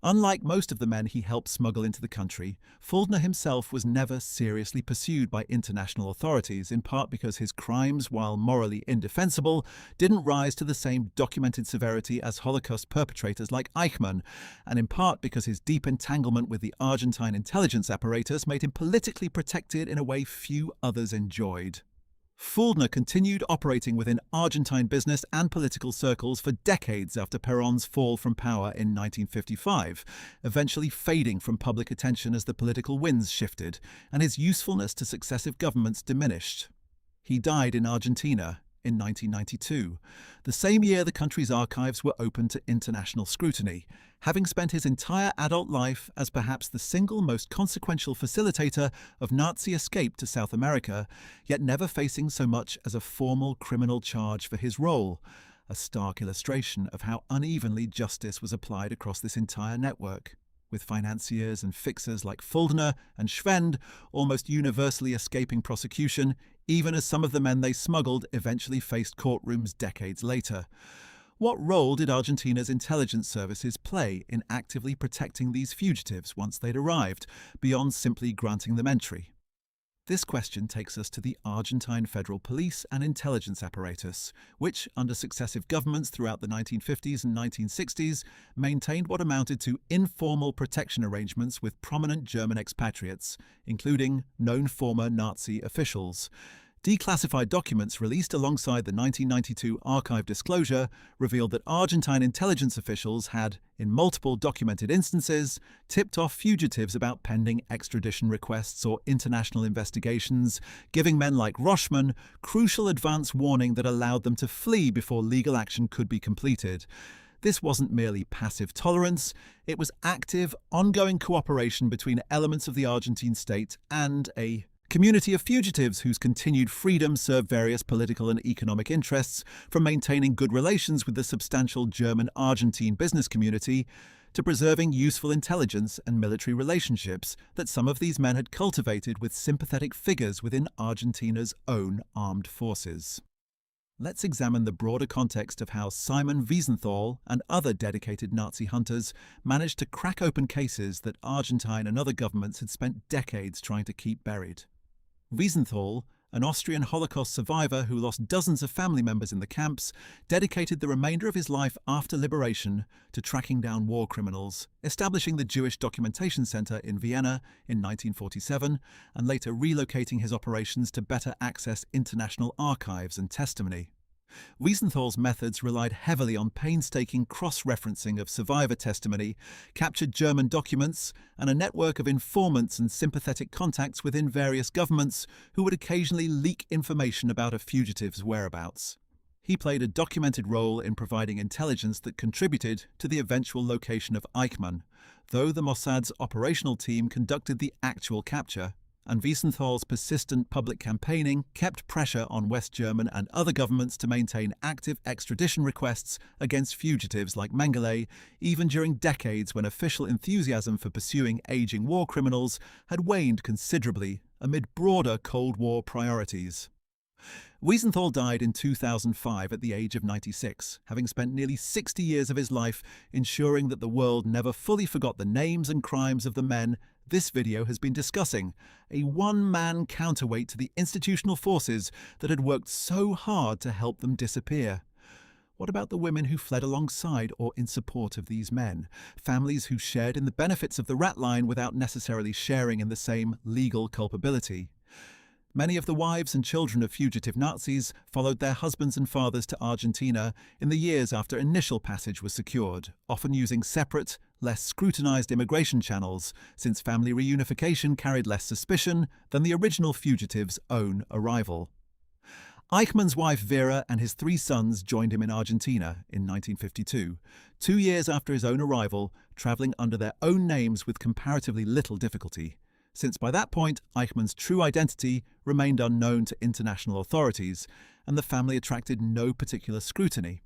Unlike most of the men he helped smuggle into the country, Fuldner himself was never seriously pursued by international authorities, in part because his crimes, while morally indefensible, didn't rise to the same documented severity as Holocaust perpetrators like Eichmann, and in part because his deep entanglement with the Argentine intelligence apparatus made him politically protected in a way few others enjoyed. Fuldner continued operating within Argentine business and political circles for decades after Perón's fall from power in 1955, eventually fading from public attention as the political winds shifted and his usefulness to successive governments diminished. He died in Argentina in 1992, the same year the country's archives were open to international scrutiny, having spent his entire adult life as perhaps the single most consequential facilitator of Nazi escape to South America, yet never facing so much as a formal criminal charge for his role, a stark illustration of how unevenly justice was applied across this entire network, with financiers and fixers like Fuldner and Schwend almost universally escaping prosecution, even as some of the men they smuggled eventually faced courtrooms decades later. What role did Argentina's intelligence services play in actively protecting these fugitives once they'd arrived, beyond simply granting them entry? This question takes us to the Argentine Federal Police and Intelligence Apparatus, which, under successive governments throughout the 1950s and 1960s, maintained what amounted to informal protection arrangements with prominent German expatriates, including known former Nazi officials. Declassified documents released alongside the 1992 archive disclosure revealed that Argentine intelligence officials had, in multiple documented instances, tipped off fugitives about pending extradition requests or international investigations, giving men like Rochman crucial advance warning that allowed them to flee before legal action could be completed. This wasn't merely passive tolerance, it was active, ongoing cooperation between elements of the Argentine state and a community of fugitives whose continued freedom served various political and economic interests, from maintaining good relations with the substantial German-Argentine business community to preserving useful intelligence and military relationships that some of these men had cultivated with sympathetic figures within Argentina's own armed forces. Let's examine the broader context of how Simon Wiesenthal and other dedicated Nazi hunters managed to crack open cases that Argentine and other governments had spent decades trying to keep buried. Wiesenthal, an Austrian Holocaust survivor who lost dozens of family members in the camps, dedicated the remainder of his life after liberation to tracking down war criminals, establishing the Jewish Documentation Center in Vienna in 1947, and later relocating his operations to better access international archives and testimony. Wiesenthal's methods relied heavily on painstaking cross-referencing of survivor testimony, captured German documents, and a network of informants and sympathetic contacts within various governments who would occasionally leak information about a fugitive's whereabouts. He played a documented role in providing intelligence that contributed to the eventual location of Eichmann, though the Mossad's operational team conducted the actual capture, and Wiesenthal's persistent public campaigning kept pressure on West German and other governments to maintain active extradition requests against fugitives like Mengele, even during decades when official enthusiasm for pursuing aging war criminals had waned considerably amid broader Cold War priorities. Wiesenthal died in 2005 at the age of 96, having spent nearly 60 years of his life ensuring that the world never fully forgot the names and crimes of the men this video has been discussing, a one-man counterweight to the institutional forces that had worked so hard to help them disappear. What about the women who fled alongside or in support of these men? Families who shared in the benefits of the rat line without necessarily sharing in the same legal culpability. Many of the wives and children of fugitive Nazis followed their husbands and fathers to Argentina in the years after initial passage was secured, often using separate, less scrutinized immigration channels, since family reunification carried less suspicion than the original fugitives' own arrival. Eichmann's wife Vera and his 3 sons joined him in Argentina in 1952, 2 years after his own arrival, traveling under their own names with comparatively little difficulty, since by that point Eichmann's true identity remained unknown to international authorities, and the family attracted no particular scrutiny.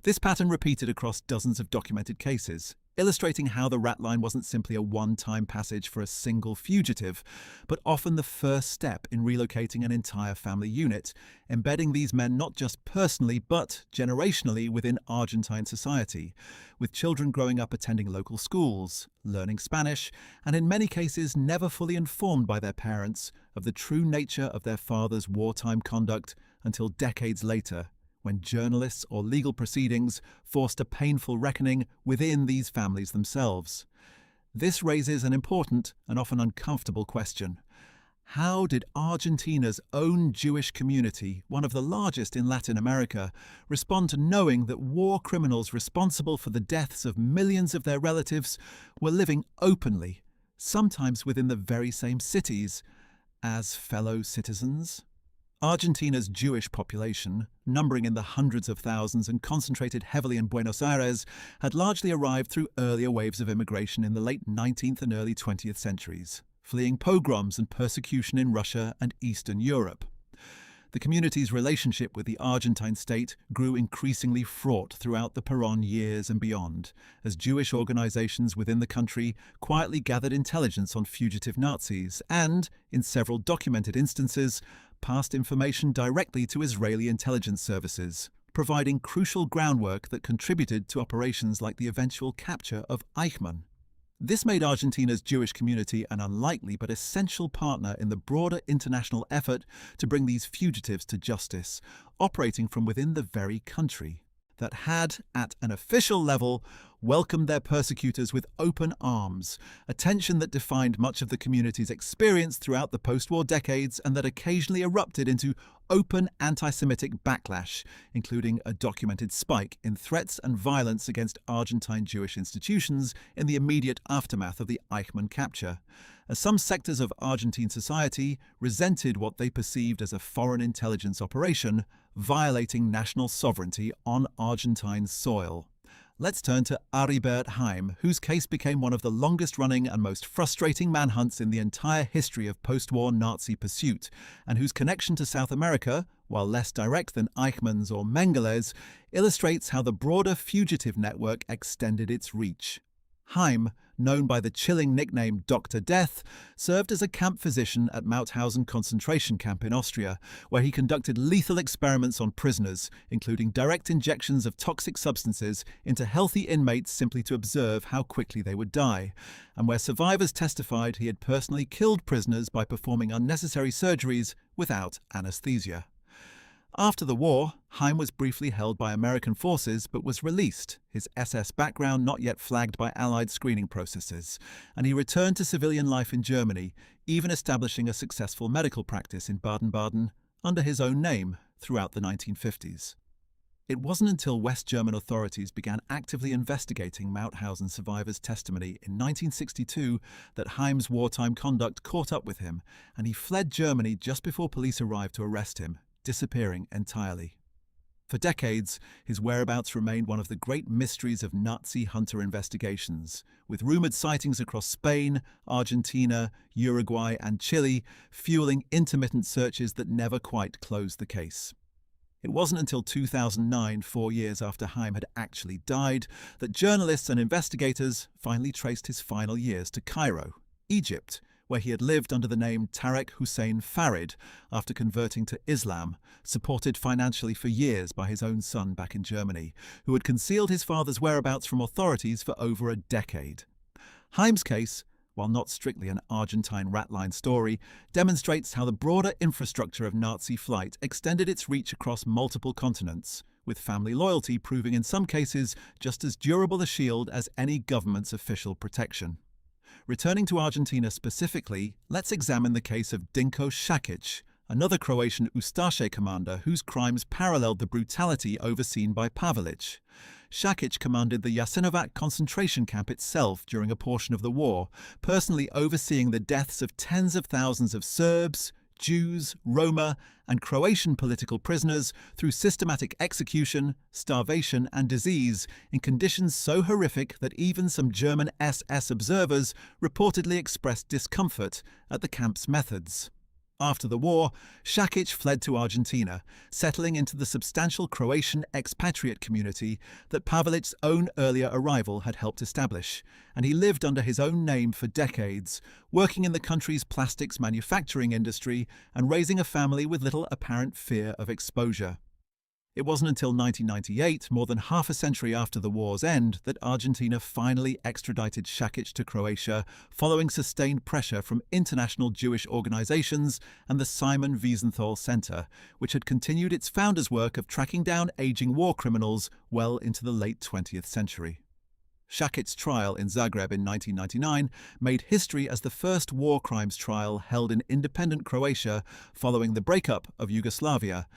This pattern repeated across dozens of documented cases, illustrating how the rat line wasn't simply a one-time passage for a single fugitive, but often the first step in relocating an entire family unit, embedding these men not just personally but generationally within Argentine society, with children growing up attending local schools, learning Spanish, and in many cases never fully informed by their parents of the true nature of their father's wartime conduct until decades later, when journalists or legal proceedings forced a painful reckoning within these families themselves. This raises an important and often uncomfortable question. How did Argentina's own Jewish community, one of the largest in Latin America, respond to knowing that war criminals responsible for the deaths of millions of their relatives were living openly, sometimes within the very same cities, as fellow citizens? Argentina's Jewish population, numbering in the hundreds of thousands and concentrated heavily in Buenos Aires, had largely arrived through earlier waves of immigration in the late 19th and early 20th centuries, fleeing pogroms and persecution in Russia and Eastern Europe. The community's relationship with the Argentine state grew increasingly fraught throughout the Perón years and beyond, as Jewish organizations within the country quietly gathered intelligence on fugitive Nazis and, in several documented instances, passed information directly to Israeli intelligence services, providing crucial groundwork that contributed to operations like the eventual capture of Eichmann. This made Argentina's Jewish community an unlikely but essential partner in the broader international effort to bring these fugitives to justice, operating from within the very country that had, at an official level, welcomed their persecutors with open arms, a tension that defined much of the community's experience throughout the post-war decades and that occasionally erupted into open anti-Semitic backlash, including a documented spike in threats and violence against Argentine Jewish institutions in the immediate aftermath of the Eichmann capture, as some sectors of Argentine society resented what they perceived as a foreign intelligence operation violating national sovereignty on Argentine soil. Let's turn to Aribert Heim, whose case became one of the longest-running and most frustrating manhunts in the entire history of post-war Nazi pursuit, and whose connection to South America, while less direct than Eichmann's or Mengele's, illustrates how the broader fugitive network extended its reach. Heim, known by the chilling nickname Dr. Death, served as a camp physician at Mauthausen concentration camp in Austria, where he conducted lethal experiments on prisoners, including direct injections of toxic substances into healthy inmates simply to observe how quickly they would die, and where survivors testified he had personally killed prisoners by performing unnecessary surgeries without anesthesia. After the war, Heim was briefly held by American forces but was released, his SS background not yet flagged by Allied screening processes, and he returned to civilian life in Germany, even establishing a successful medical practice in Baden-Baden under his own name throughout the 1950s. It wasn't until West German authorities began actively investigating Mauthausen survivors' testimony in 1962 that Heim's wartime conduct caught up with him, and he fled Germany just before police arrived to arrest him, disappearing entirely. For decades, his whereabouts remained one of the great mysteries of Nazi hunter investigations, with rumoured sightings across Spain, Argentina, Uruguay and Chile fueling intermittent searches that never quite closed the case. It wasn't until 2009, 4 years after Heim had actually died, that journalists and investigators finally traced his final years to Cairo, Egypt, where he had lived under the name Tarek Hussein Farid after converting to Islam, supported financially for years by his own son back in Germany, who had concealed his father's whereabouts from authorities for over a decade. Heim's case, while not strictly an Argentine ratline story, demonstrates how the broader infrastructure of Nazi flight extended its reach across multiple continents, with family loyalty proving in some cases just as durable a shield as any government's official protection. Returning to Argentina specifically, let's examine the case of Dinko Šakić, another Croatian Ustaše commander whose crimes paralleled the brutality overseen by Pavelić. Šakić commanded the Jasenovac concentration camp itself during a portion of the war, personally overseeing the deaths of tens of thousands of Serbs, Jews, Roma, and Croatian political prisoners through systematic execution, starvation, and disease in conditions so horrific that even some German SS observers reportedly expressed discomfort at the camp's methods. After the war, Šakić fled to Argentina, settling into the substantial Croatian expatriate community that Pavelić's own earlier arrival had helped establish, and he lived under his own name for decades, working in the country's plastics manufacturing industry and raising a family with little apparent fear of exposure. It wasn't until 1998, more than half a century after the war's end, that Argentina finally extradited Šakić to Croatia, following sustained pressure from international Jewish organizations and the Simon Wiesenthal Center, which had continued its founders' work of tracking down aging war criminals well into the late 20th century. Šakić's trial in Zagreb in 1999 made history as the first war crimes trial held in independent Croatia following the breakup of Yugoslavia,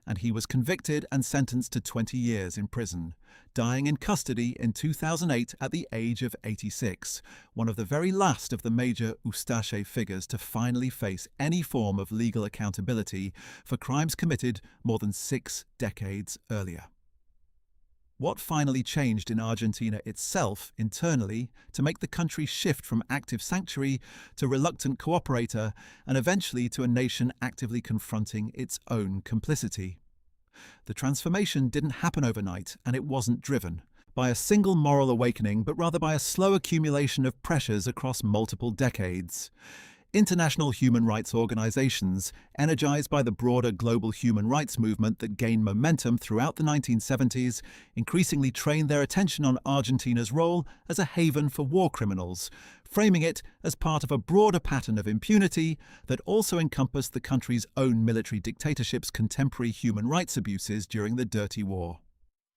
and he was convicted and sentenced to 20 years in prison, dying in custody in 2008 at the age of 86, one of the very last of the major Ustaše figures to finally face any form of legal accountability for crimes committed more than 6 decades earlier. What finally changed in Argentina itself, internally, to make the country shift from active sanctuary to reluctant cooperator and eventually to a nation actively confronting its own complicity? The transformation didn't happen overnight, and it wasn't driven by a single moral awakening, but rather by a slow accumulation of pressures across multiple decades. International human rights organizations, energized by the broader global human rights movement that gained momentum throughout the 1970s, increasingly trained their attention on Argentina's role as a haven for war criminals, framing it as part of a broader pattern of impunity that also encompassed the country's own military dictatorship's contemporary human rights abuses during the Dirty War.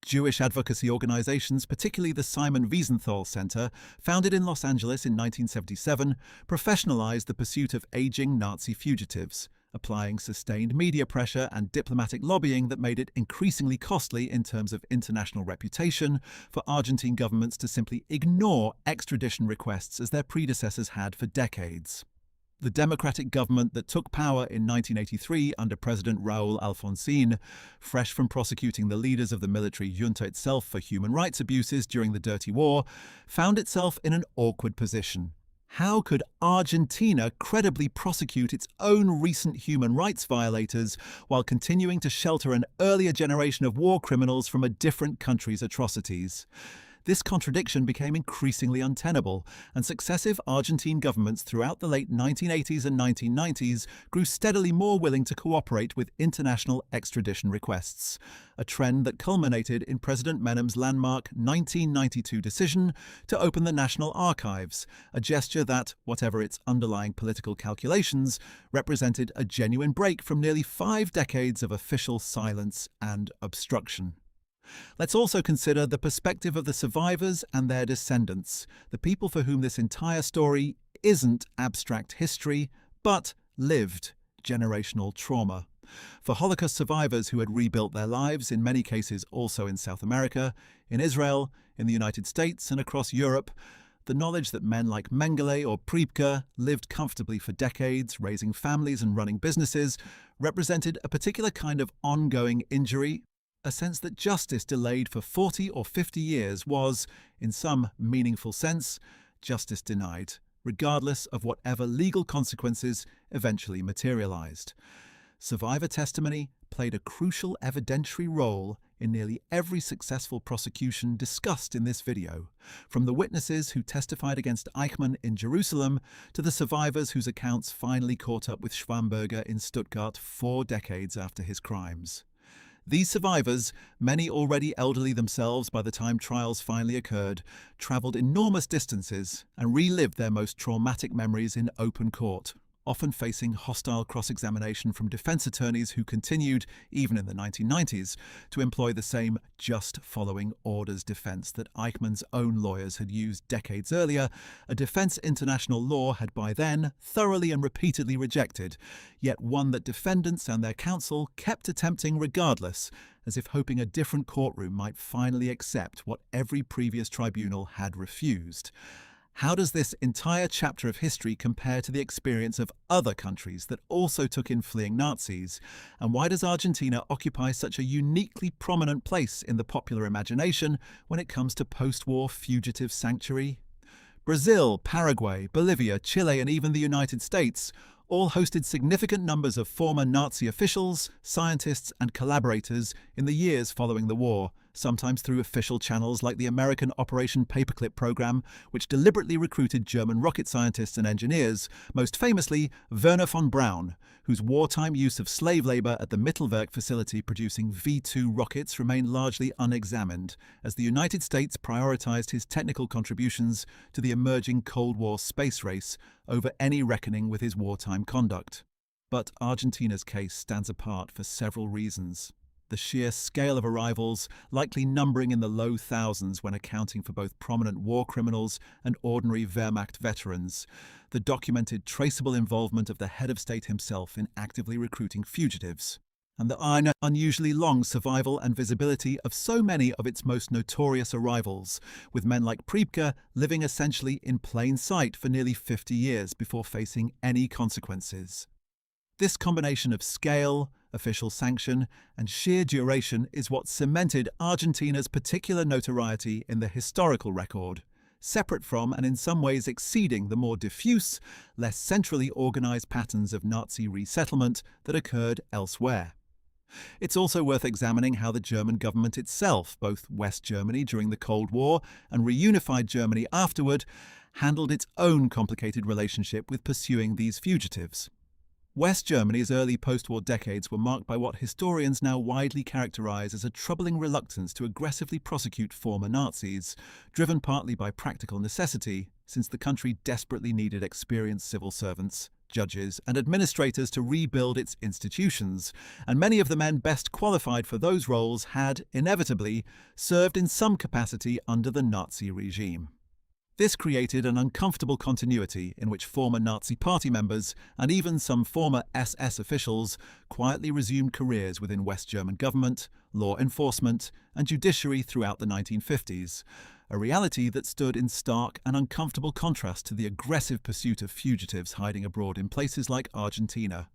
Jewish advocacy organizations, particularly the Simon Wiesenthal Center, founded in Los Angeles in 1977, professionalized the pursuit of aging Nazi fugitives, applying sustained media pressure and diplomatic lobbying that made it increasingly costly in terms of international reputation for Argentine governments to simply ignore extradition requests as their predecessors had for decades. The democratic government that took power in 1983 under President Raúl Alfonsín, fresh from prosecuting the leaders of the military junta itself for human rights abuses during the Dirty War, found itself in an awkward position. How could Argentina credibly prosecute its own recent human rights violators while continuing to shelter an earlier generation of war criminals from a different country's atrocities? This contradiction became increasingly untenable, and successive Argentine governments throughout the late 1980s and 1990s grew steadily more willing to cooperate with international extradition requests, a trend that culminated in President Menem's landmark 1992 decision to open the National Archives, a gesture that, whatever its underlying political calculations, represented a genuine break from nearly 5 decades of official silence and obstruction. Let's also consider the perspective of the survivors and their descendants, the people for whom this entire story isn't abstract history, but lived generational trauma. For Holocaust survivors who had rebuilt their lives, in many cases also in South America, in Israel, in the United States, and across Europe, the knowledge that men like Mengele or Priebke lived comfortably for decades, raising families and running businesses, represented a particular kind of ongoing injury, a sense that justice delayed for 40 or 50 years was, in some meaningful sense, justice denied, regardless of whatever legal consequences eventually materialized. Survivor testimony played a crucial evidentiary role in nearly every successful prosecution discussed in this video, from the witnesses who testified against Eichmann in Jerusalem to the survivors whose accounts finally caught up with Schwamberger in Stuttgart 4 decades after his crimes. These survivors, many already elderly themselves by the time trials finally occurred, travelled enormous distances and relived their most traumatic memories in open court, often facing hostile cross-examination from defense attorneys who continued, even in the 1990s, to employ the same just following orders defense that Eichmann's own lawyers had used decades earlier, a defense international law had by then thoroughly and repeatedly rejected, yet one that defendants and their counsel kept attempting regardless, as if hoping a different courtroom might finally accept what every previous tribunal had refused. How does this entire chapter of history compare to the experience of other countries that also took in fleeing Nazis? And why does Argentina occupy such a uniquely prominent place in the popular imagination when it comes to post-war fugitive sanctuary? Brazil, Paraguay, Bolivia, Chile, and even the United States all hosted significant numbers of former Nazi officials, scientists, and collaborators in the years following the war, sometimes through official channels like the American Operation Paperclip program, which deliberately recruited German rocket scientists and engineers, most famously Wernher von Braun, whose wartime use of slave labor at the Mittelwerk facility producing V-2 rockets remained largely unexamined, as the United States prioritized his technical contributions to the emerging Cold War space race over any reckoning with his wartime conduct. But Argentina's case stands apart for several reasons. The sheer scale of arrivals, likely numbering in the low thousands when accounting for both prominent war criminals and ordinary Wehrmacht veterans, the documented traceable involvement of the head of state himself in actively recruiting fugitives, and the unusually long survival and visibility of so many of its most notorious arrivals, with men like Priebke living essentially in plain sight for nearly 50 years before facing any consequences. This combination of scale, official sanction, and sheer duration is what cemented Argentina's particular notoriety in the historical record, separate from and in some ways exceeding the more diffuse, less centrally organized patterns of Nazi resettlement that occurred elsewhere. It's also worth examining how the German government itself, both West Germany during the Cold War and reunified Germany afterward, handled its own complicated relationship with pursuing these fugitives. West Germany's early post-war decades were marked by what historians now widely characterize as a troubling reluctance to aggressively prosecute former Nazis, driven partly by practical necessity, since the country desperately needed experienced civil servants, judges, and administrators to rebuild its institutions, and many of the men best qualified for those roles had, inevitably, served in some capacity under the Nazi regime. This created an uncomfortable continuity in which former Nazi party members and even some former SS officials quietly resumed careers within West German government, law enforcement, and judiciary throughout the 1950s, a reality that stood in stark and uncomfortable contrast to the aggressive pursuit of fugitives hiding abroad in places like Argentina.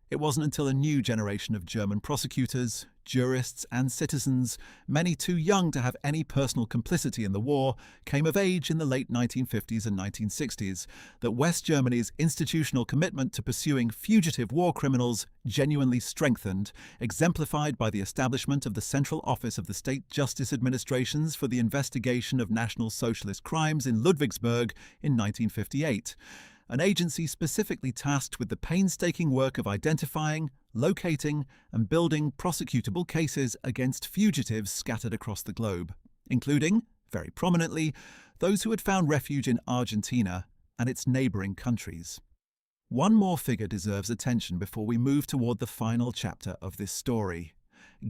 It wasn't until a new generation of German prosecutors, jurists, and citizens, many too young to have any personal complicity in the war, came of age in the late 1950s and 1960s, that West Germany's institutional commitment to pursuing fugitive war criminals genuinely strengthened, exemplified by the establishment of the Central Office of the State Justice Administrations for the Investigation of National Socialist Crimes in Ludwigsburg in 1958. An agency specifically tasked with the painstaking work of identifying, locating, and building prosecutable cases against fugitives scattered across the globe, including, very prominently, those who had found refuge in Argentina and its neighbouring countries. One more figure deserves attention before we move toward the final chapter of this story.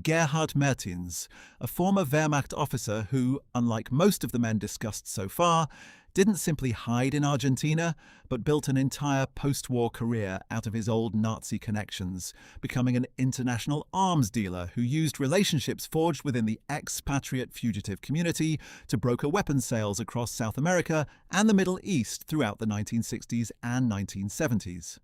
Gerhard Mertins, a former Wehrmacht officer who, unlike most of the men discussed so far, didn't simply hide in Argentina, but built an entire post-war career out of his old Nazi connections, becoming an international arms dealer who used relationships forged within the expatriate fugitive community to broker weapons sales across South America and the Middle East throughout the 1960s and 1970s.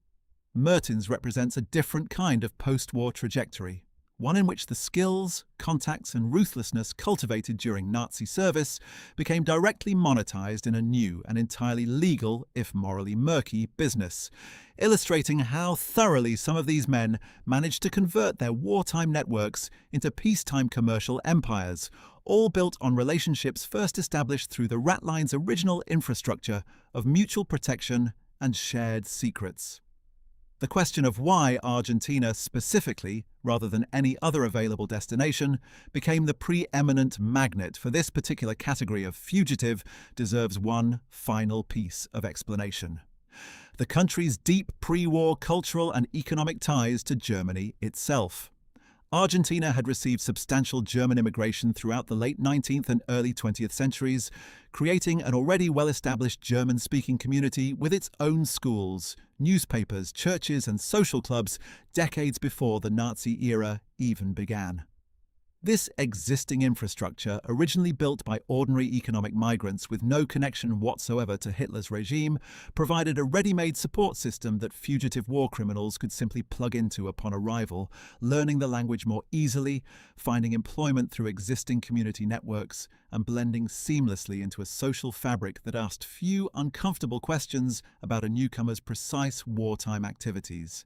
Mertins represents a different kind of post-war trajectory. one in which the skills, contacts, and ruthlessness cultivated during Nazi service became directly monetized in a new and entirely legal, if morally murky, business, illustrating how thoroughly some of these men managed to convert their wartime networks into peacetime commercial empires, all built on relationships first established through the rat line's original infrastructure of mutual protection and shared secrets. The question of why Argentina specifically, rather than any other available destination, became the preeminent magnet for this particular category of fugitive deserves one final piece of explanation: the country's deep pre-war cultural and economic ties to Germany itself. Argentina had received substantial German immigration throughout the late 19th and early 20th centuries, creating an already well-established German-speaking community with its own schools, newspapers, churches, and social clubs decades before the Nazi era even began. This existing infrastructure, originally built by ordinary economic migrants with no connection whatsoever to Hitler's regime, provided a ready-made support system that fugitive war criminals could simply plug into upon arrival, learning the language more easily, finding employment through existing community networks, and blending seamlessly into a social fabric that asked few uncomfortable questions about a newcomer's precise wartime activities.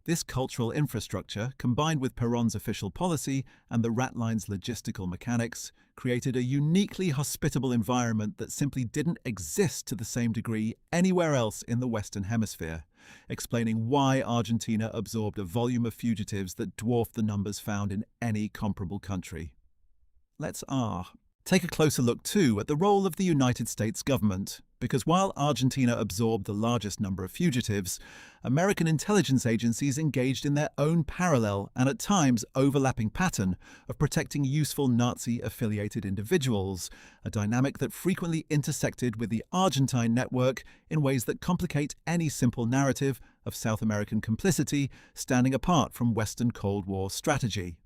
This cultural infrastructure, combined with Perón's official policy and the rat line's logistical mechanics, created a uniquely hospitable environment that simply didn't exist to the same degree anywhere else in the Western Hemisphere, explaining why Argentina absorbed a volume of fugitives that dwarfed the numbers found in any comparable country. Let's take a closer look too at the role of the United States government, because while Argentina absorbed the largest number of fugitives, American intelligence agencies engaged in their own parallel and at times overlapping pattern of protecting useful Nazi-affiliated individuals, a dynamic that frequently intersected with the Argentine network in ways that complicate any simple narrative of South American complicity standing apart from Western Cold War strategy.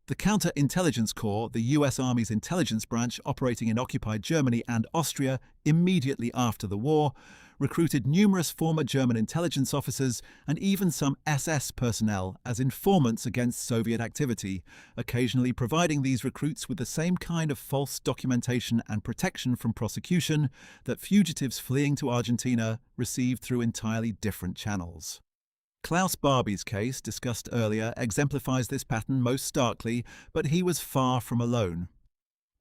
The Counterintelligence Corps, the U.S. Army's intelligence branch operating in occupied Germany and Austria immediately after the war, recruited numerous former German intelligence officers and even some SS personnel as informants against Soviet activity, occasionally providing these recruits with the same kind of false documentation and protection from prosecution that fugitives fleeing to Argentina received through entirely different channels. Klaus Barbie's case, discussed earlier, exemplifies this pattern most starkly, but he was far from alone.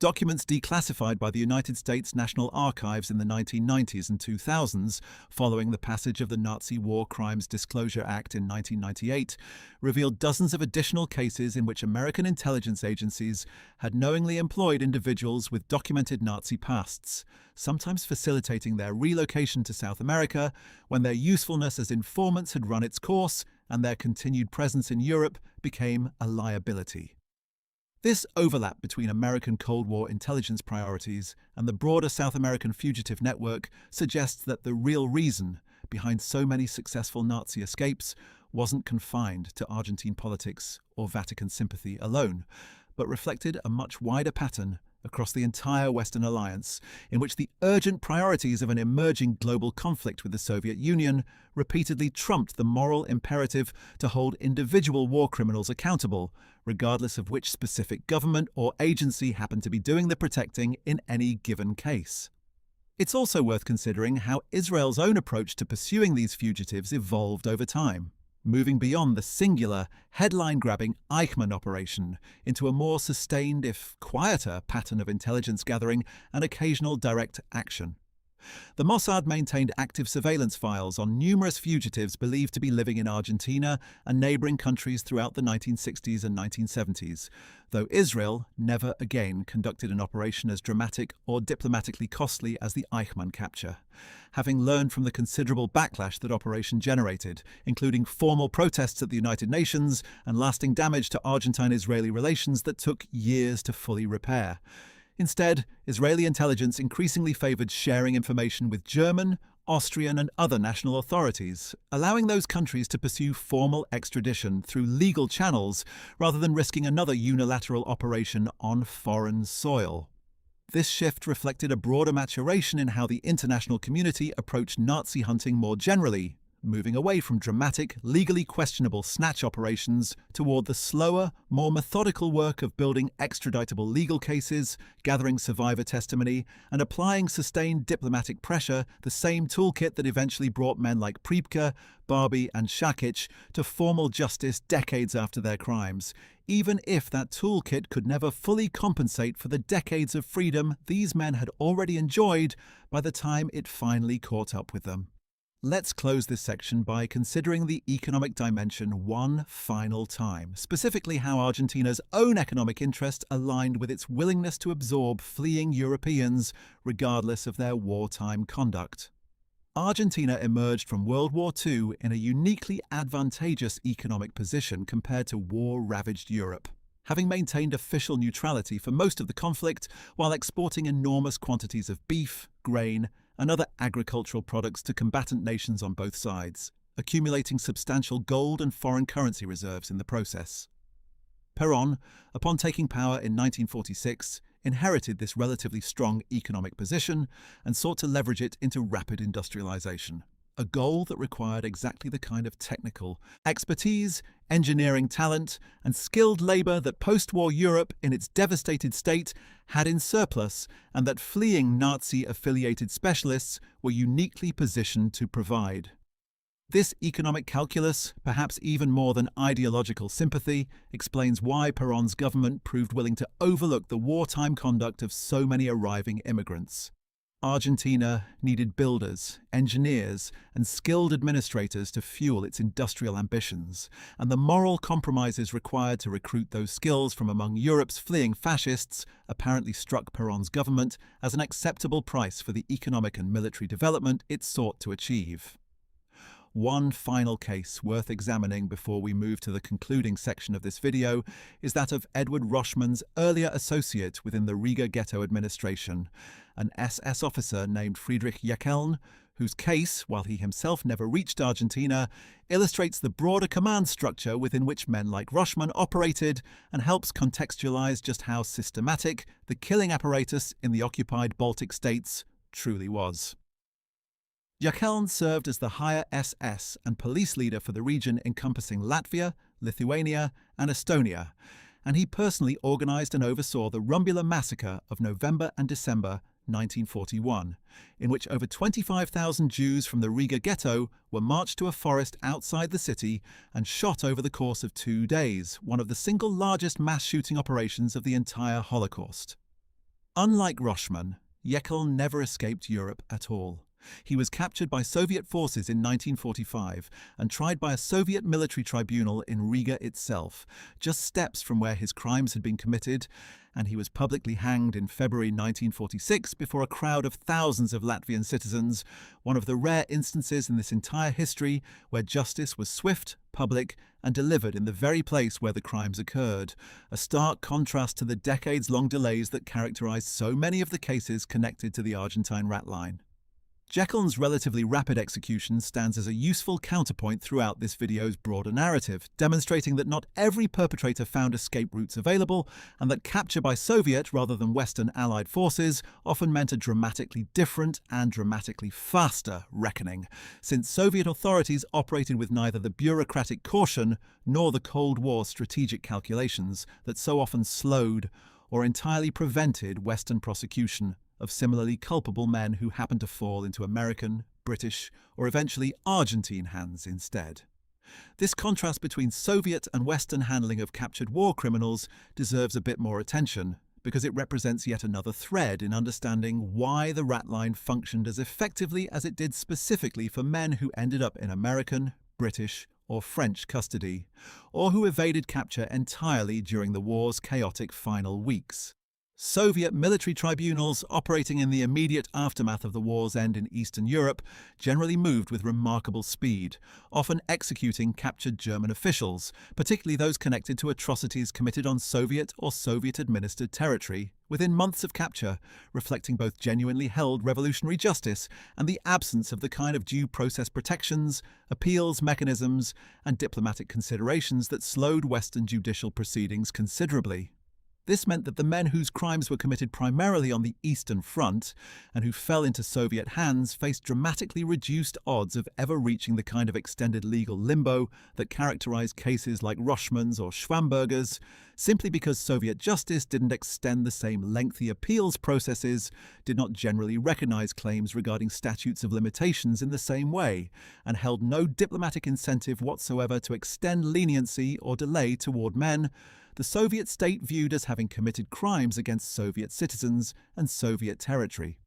Documents declassified by the United States National Archives in the 1990s and 2000s, following the passage of the Nazi War Crimes Disclosure Act in 1998, revealed dozens of additional cases in which American intelligence agencies had knowingly employed individuals with documented Nazi pasts, sometimes facilitating their relocation to South America when their usefulness as informants had run its course and their continued presence in Europe became a liability. This overlap between American Cold War intelligence priorities and the broader South American fugitive network suggests that the real reason behind so many successful Nazi escapes wasn't confined to Argentine politics or Vatican sympathy alone, but reflected a much wider pattern across the entire Western Alliance, in which the urgent priorities of an emerging global conflict with the Soviet Union repeatedly trumped the moral imperative to hold individual war criminals accountable, regardless of which specific government or agency happened to be doing the protecting in any given case. It's also worth considering how Israel's own approach to pursuing these fugitives evolved over time, moving beyond the singular, headline-grabbing Eichmann operation into a more sustained, if quieter, pattern of intelligence gathering and occasional direct action. The Mossad maintained active surveillance files on numerous fugitives believed to be living in Argentina and neighboring countries throughout the 1960s and 1970s, though Israel never again conducted an operation as dramatic or diplomatically costly as the Eichmann capture, having learned from the considerable backlash that operation generated, including formal protests at the United Nations and lasting damage to Argentine-Israeli relations that took years to fully repair. Instead, Israeli intelligence increasingly favored sharing information with German, Austrian, and other national authorities, allowing those countries to pursue formal extradition through legal channels rather than risking another unilateral operation on foreign soil. This shift reflected a broader maturation in how the international community approached Nazi hunting more generally, moving away from dramatic, legally questionable snatch operations toward the slower, more methodical work of building extraditable legal cases, gathering survivor testimony, and applying sustained diplomatic pressure, the same toolkit that eventually brought men like Priebke, Barbie, and Shakic to formal justice decades after their crimes, even if that toolkit could never fully compensate for the decades of freedom these men had already enjoyed by the time it finally caught up with them. Let's close this section by considering the economic dimension one final time, specifically how Argentina's own economic interest aligned with its willingness to absorb fleeing Europeans regardless of their wartime conduct. Argentina emerged from World War II in a uniquely advantageous economic position compared to war-ravaged Europe, having maintained official neutrality for most of the conflict while exporting enormous quantities of beef, grain, and other agricultural products to combatant nations on both sides, accumulating substantial gold and foreign currency reserves in the process. Perón, upon taking power in 1946, inherited this relatively strong economic position and sought to leverage it into rapid industrialization, a goal that required exactly the kind of technical expertise, engineering talent, and skilled labor that post-war Europe, in its devastated state, had in surplus, and that fleeing Nazi-affiliated specialists were uniquely positioned to provide. This economic calculus, perhaps even more than ideological sympathy, explains why Perón's government proved willing to overlook the wartime conduct of so many arriving immigrants. Argentina needed builders, engineers, and skilled administrators to fuel its industrial ambitions, and the moral compromises required to recruit those skills from among Europe's fleeing fascists apparently struck Perón's government as an acceptable price for the economic and military development it sought to achieve. One final case worth examining before we move to the concluding section of this video is that of Edward Roschmann's earlier associate within the Riga Ghetto administration, an SS officer named Friedrich Jeckeln, whose case, while he himself never reached Argentina, illustrates the broader command structure within which men like Roschmann operated and helps contextualize just how systematic the killing apparatus in the occupied Baltic states truly was. Jeckeln served as the higher SS and police leader for the region encompassing Latvia, Lithuania, and Estonia, and he personally organized and oversaw the Rumbula massacre of November and December 1941, in which over 25,000 Jews from the Riga ghetto were marched to a forest outside the city and shot over the course of 2 days, one of the single largest mass shooting operations of the entire Holocaust. Unlike Roschmann, Jeckeln never escaped Europe at all. He was captured by Soviet forces in 1945 and tried by a Soviet military tribunal in Riga itself, just steps from where his crimes had been committed, and he was publicly hanged in February 1946 before a crowd of thousands of Latvian citizens, one of the rare instances in this entire history where justice was swift, public, and delivered in the very place where the crimes occurred, a stark contrast to the decades-long delays that characterized so many of the cases connected to the Argentine rat line. Jeckeln's relatively rapid execution stands as a useful counterpoint throughout this video's broader narrative, demonstrating that not every perpetrator found escape routes available, and that capture by Soviet rather than Western Allied forces often meant a dramatically different and dramatically faster reckoning, since Soviet authorities operated with neither the bureaucratic caution nor the Cold War strategic calculations that so often slowed or entirely prevented Western prosecution of similarly culpable men who happened to fall into American, British, or eventually Argentine hands instead. This contrast between Soviet and Western handling of captured war criminals deserves a bit more attention, because it represents yet another thread in understanding why the rat line functioned as effectively as it did specifically for men who ended up in American, British, or French custody, or who evaded capture entirely during the war's chaotic final weeks. Soviet military tribunals operating in the immediate aftermath of the war's end in Eastern Europe generally moved with remarkable speed, often executing captured German officials, particularly those connected to atrocities committed on Soviet or Soviet-administered territory, within months of capture, reflecting both genuinely held revolutionary justice and the absence of the kind of due process protections, appeals mechanisms, and diplomatic considerations that slowed Western judicial proceedings considerably. This meant that the men whose crimes were committed primarily on the Eastern Front and who fell into Soviet hands faced dramatically reduced odds of ever reaching the kind of extended legal limbo that characterized cases like Rochman's or Schwamberger's, simply because Soviet justice didn't extend the same lengthy appeals processes, did not generally recognize claims regarding statutes of limitations in the same way, and held no diplomatic incentive whatsoever to extend leniency or delay toward men the Soviet state viewed as having committed crimes against Soviet citizens and Soviet territory.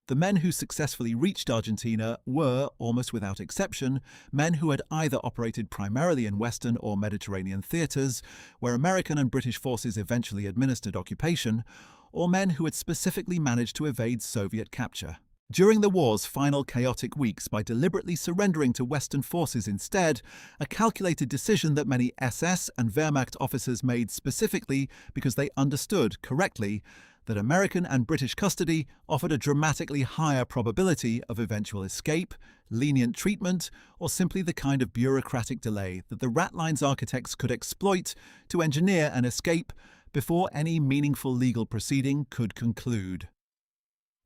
The men who successfully reached Argentina were, almost without exception, men who had either operated primarily in Western or Mediterranean theaters, where American and British forces eventually administered occupation, or men who had specifically managed to evade Soviet capture. During the war's final chaotic weeks, by deliberately surrendering to Western forces instead, a calculated decision that many SS and Wehrmacht officers made specifically because they understood correctly that American and British custody offered a dramatically higher probability of eventual escape, lenient treatment, or simply the kind of bureaucratic delay that the Ratlines architects could exploit to engineer an escape before any meaningful legal proceeding could conclude.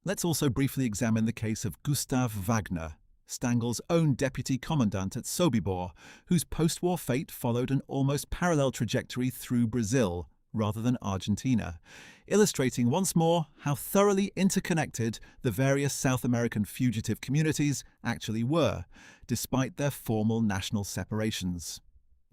Let's also briefly examine the case of Gustav Wagner, Stangel's own deputy commandant at Sobibor, whose post-war fate followed an almost parallel trajectory through Brazil, rather than Argentina, illustrating once more how thoroughly interconnected the various South American fugitive communities actually were, despite their formal national separations.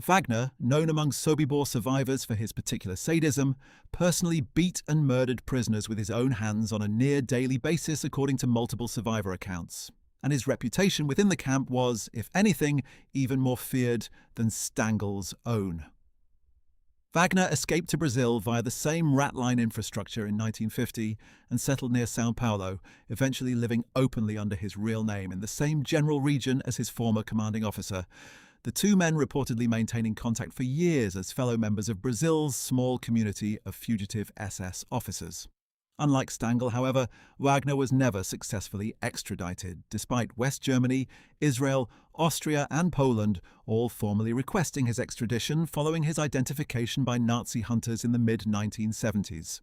Wagner, known among Sobibor survivors for his particular sadism, personally beat and murdered prisoners with his own hands on a near-daily basis according to multiple survivor accounts. And his reputation within the camp was, if anything, even more feared than Stangel's own. Wagner escaped to Brazil via the same rat-line infrastructure in 1950 and settled near São Paulo, eventually living openly under his real name in the same general region as his former commanding officer, the two men reportedly maintaining contact for years as fellow members of Brazil's small community of fugitive SS officers. Unlike Stangl, however, Wagner was never successfully extradited, despite West Germany, Israel, Austria and Poland all formally requesting his extradition following his identification by Nazi hunters in the mid-1970s.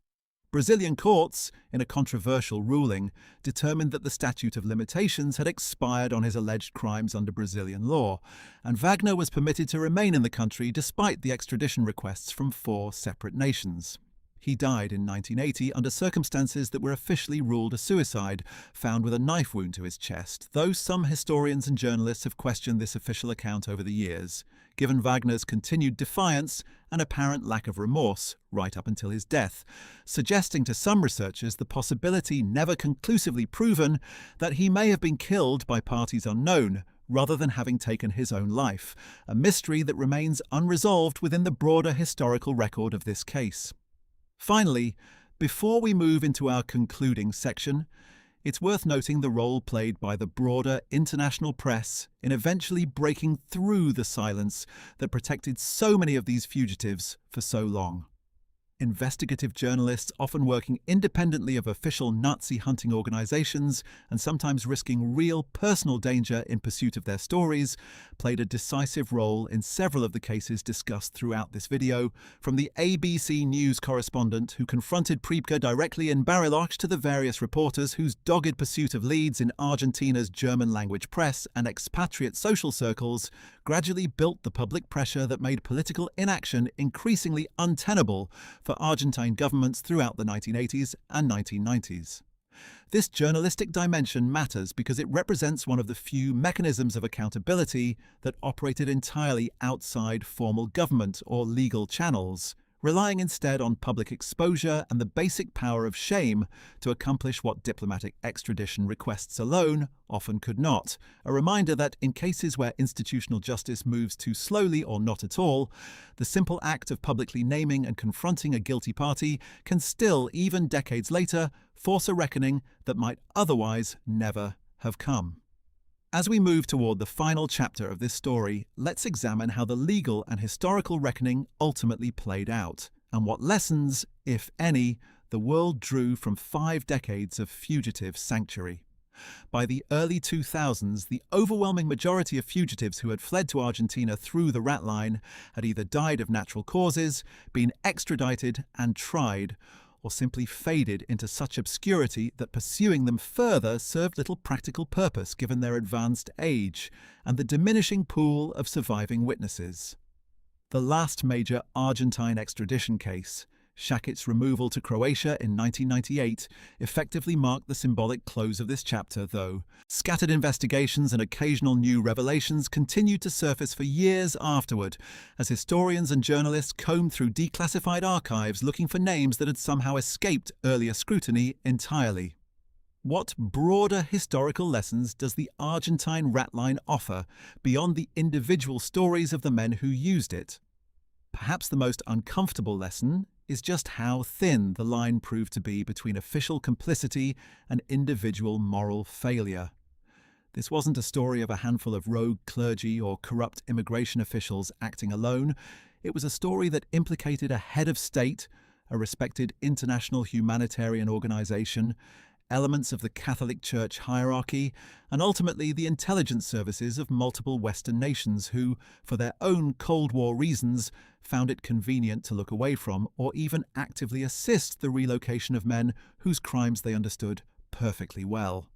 Brazilian courts, in a controversial ruling, determined that the statute of limitations had expired on his alleged crimes under Brazilian law, and Wagner was permitted to remain in the country despite the extradition requests from 4 separate nations. He died in 1980 under circumstances that were officially ruled a suicide, found with a knife wound to his chest, though some historians and journalists have questioned this official account over the years, given Wagner's continued defiance and apparent lack of remorse right up until his death, suggesting to some researchers the possibility, never conclusively proven, that he may have been killed by parties unknown, rather than having taken his own life, a mystery that remains unresolved within the broader historical record of this case. Finally, before we move into our concluding section, it's worth noting the role played by the broader international press in eventually breaking through the silence that protected so many of these fugitives for so long. Investigative journalists, often working independently of official Nazi hunting organizations and sometimes risking real personal danger in pursuit of their stories, played a decisive role in several of the cases discussed throughout this video, from the ABC News correspondent who confronted Priebke directly in Bariloche to the various reporters whose dogged pursuit of leads in Argentina's German-language press and expatriate social circles gradually built the public pressure that made political inaction increasingly untenable for Argentine governments throughout the 1980s and 1990s. This journalistic dimension matters because it represents one of the few mechanisms of accountability that operated entirely outside formal government or legal channels, relying instead on public exposure and the basic power of shame to accomplish what diplomatic extradition requests alone often could not. A reminder that in cases where institutional justice moves too slowly or not at all, the simple act of publicly naming and confronting a guilty party can still, even decades later, force a reckoning that might otherwise never have come. As we move toward the final chapter of this story, let's examine how the legal and historical reckoning ultimately played out, and what lessons, if any, the world drew from 5 decades of fugitive sanctuary. By the early 2000s, the overwhelming majority of fugitives who had fled to Argentina through the rat line had either died of natural causes, been extradited and tried, or simply faded into such obscurity that pursuing them further served little practical purpose given their advanced age and the diminishing pool of surviving witnesses. The last major Argentine extradition case, Šakić's removal to Croatia in 1998, effectively marked the symbolic close of this chapter, though scattered investigations and occasional new revelations continued to surface for years afterward, as historians and journalists combed through declassified archives looking for names that had somehow escaped earlier scrutiny entirely. What broader historical lessons does the Argentine rat line offer beyond the individual stories of the men who used it? Perhaps the most uncomfortable lesson is just how thin the line proved to be between official complicity and individual moral failure. This wasn't a story of a handful of rogue clergy or corrupt immigration officials acting alone. It was a story that implicated a head of state, a respected international humanitarian organization, elements of the Catholic Church hierarchy, and ultimately the intelligence services of multiple Western nations who, for their own Cold War reasons, found it convenient to look away from or even actively assist the relocation of men whose crimes they understood perfectly well.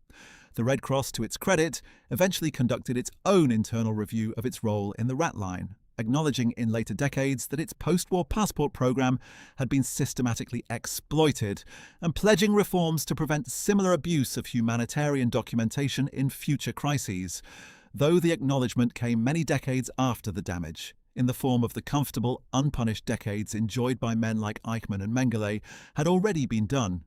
The Red Cross, to its credit, eventually conducted its own internal review of its role in the rat line, acknowledging in later decades that its post-war passport program had been systematically exploited, and pledging reforms to prevent similar abuse of humanitarian documentation in future crises, though the acknowledgement came many decades after the damage, in the form of the comfortable, unpunished decades enjoyed by men like Eichmann and Mengele had already been done.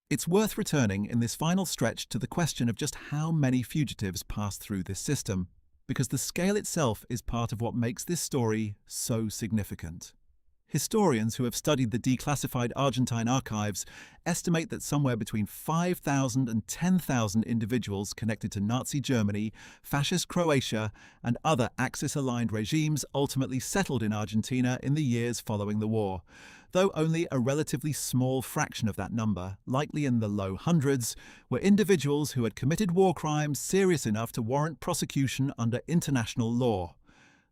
It's worth returning in this final stretch to the question of just how many fugitives passed through this system, because the scale itself is part of what makes this story so significant. Historians who have studied the declassified Argentine archives estimate that somewhere between 5,000 and 10,000 individuals connected to Nazi Germany, Fascist Croatia, and other Axis-aligned regimes ultimately settled in Argentina in the years following the war, though only a relatively small fraction of that number, likely in the low hundreds, were individuals who had committed war crimes serious enough to warrant prosecution under international law.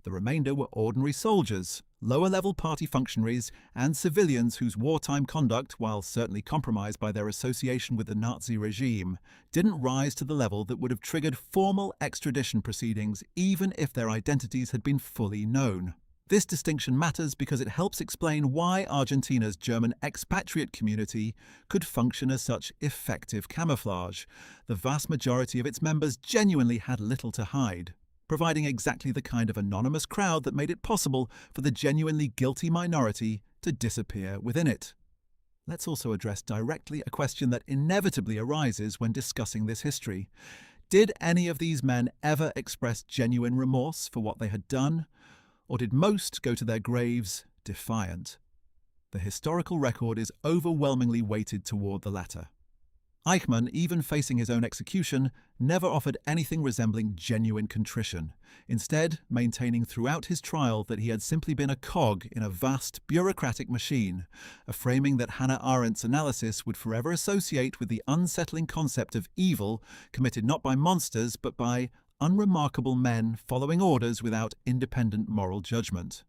The remainder were ordinary soldiers, lower-level party functionaries, and civilians whose wartime conduct, while certainly compromised by their association with the Nazi regime, didn't rise to the level that would have triggered formal extradition proceedings even if their identities had been fully known. This distinction matters because it helps explain why Argentina's German expatriate community could function as such effective camouflage. The vast majority of its members genuinely had little to hide, providing exactly the kind of anonymous crowd that made it possible for the genuinely guilty minority to disappear within it. Let's also address directly a question that inevitably arises when discussing this history. Did any of these men ever express genuine remorse for what they had done? Or did most go to their graves defiant? The historical record is overwhelmingly weighted toward the latter. Eichmann, even facing his own execution, never offered anything resembling genuine contrition, instead maintaining throughout his trial that he had simply been a cog in a vast bureaucratic machine, a framing that Hannah Arendt's analysis would forever associate with the unsettling concept of evil committed not by monsters but by unremarkable men following orders without independent moral judgment.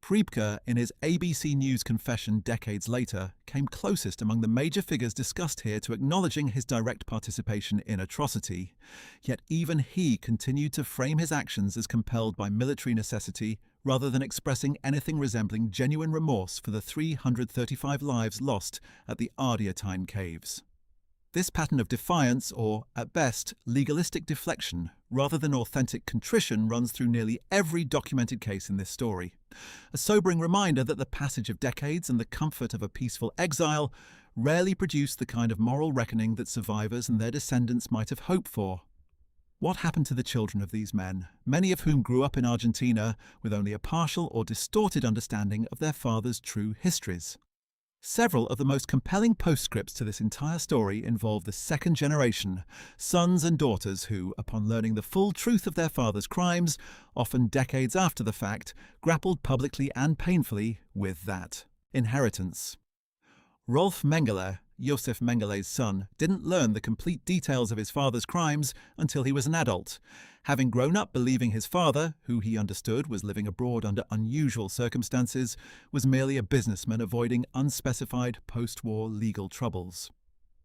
Priebke, in his ABC News confession decades later, came closest among the major figures discussed here to acknowledging his direct participation in atrocity. Yet even he continued to frame his actions as compelled by military necessity rather than expressing anything resembling genuine remorse for the 335 lives lost at the Argentine caves. This pattern of defiance, or, at best, legalistic deflection, rather than authentic contrition, runs through nearly every documented case in this story. A sobering reminder that the passage of decades and the comfort of a peaceful exile rarely produce the kind of moral reckoning that survivors and their descendants might have hoped for. What happened to the children of these men, many of whom grew up in Argentina with only a partial or distorted understanding of their fathers' true histories? Several of the most compelling postscripts to this entire story involve the second generation, sons and daughters who, upon learning the full truth of their father's crimes, often decades after the fact, grappled publicly and painfully with that inheritance. Rolf Mengele, Josef Mengele's son, didn't learn the complete details of his father's crimes until he was an adult. Having grown up believing his father, who he understood was living abroad under unusual circumstances, was merely a businessman avoiding unspecified post-war legal troubles.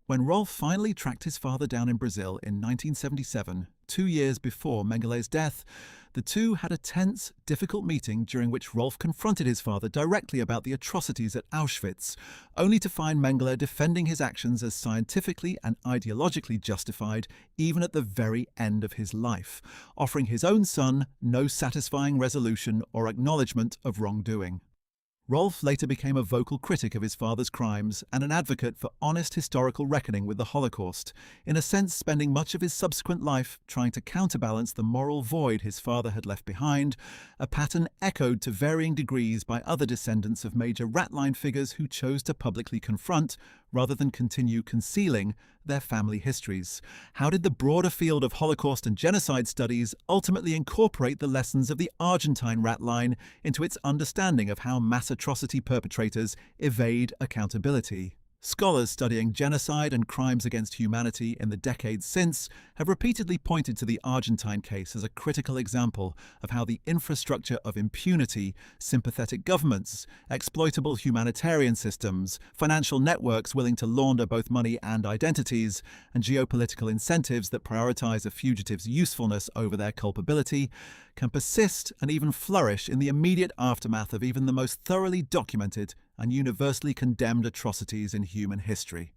When Rolf finally tracked his father down in Brazil in 1977, 2 years before Mengele's death, the two had a tense, difficult meeting during which Rolf confronted his father directly about the atrocities at Auschwitz, only to find Mengele defending his actions as scientifically and ideologically justified even at the very end of his life, offering his own son no satisfying resolution or acknowledgement of wrongdoing. Rolf later became a vocal critic of his father's crimes and an advocate for honest historical reckoning with the Holocaust, in a sense spending much of his subsequent life trying to counterbalance the moral void his father had left behind, a pattern echoed to varying degrees by other descendants of major rat-line figures who chose to publicly confront, rather than continue concealing, their family histories. How did the broader field of Holocaust and genocide studies ultimately incorporate the lessons of the Argentine rat line into its understanding of how mass atrocity perpetrators evade accountability? Scholars studying genocide and crimes against humanity in the decades since have repeatedly pointed to the Argentine case as a critical example of how the infrastructure of impunity, sympathetic governments, exploitable humanitarian systems, financial networks willing to launder both money and identities, and geopolitical incentives that prioritize a fugitive's usefulness over their culpability can persist and even flourish in the immediate aftermath of even the most thoroughly documented and universally condemned atrocities in human history.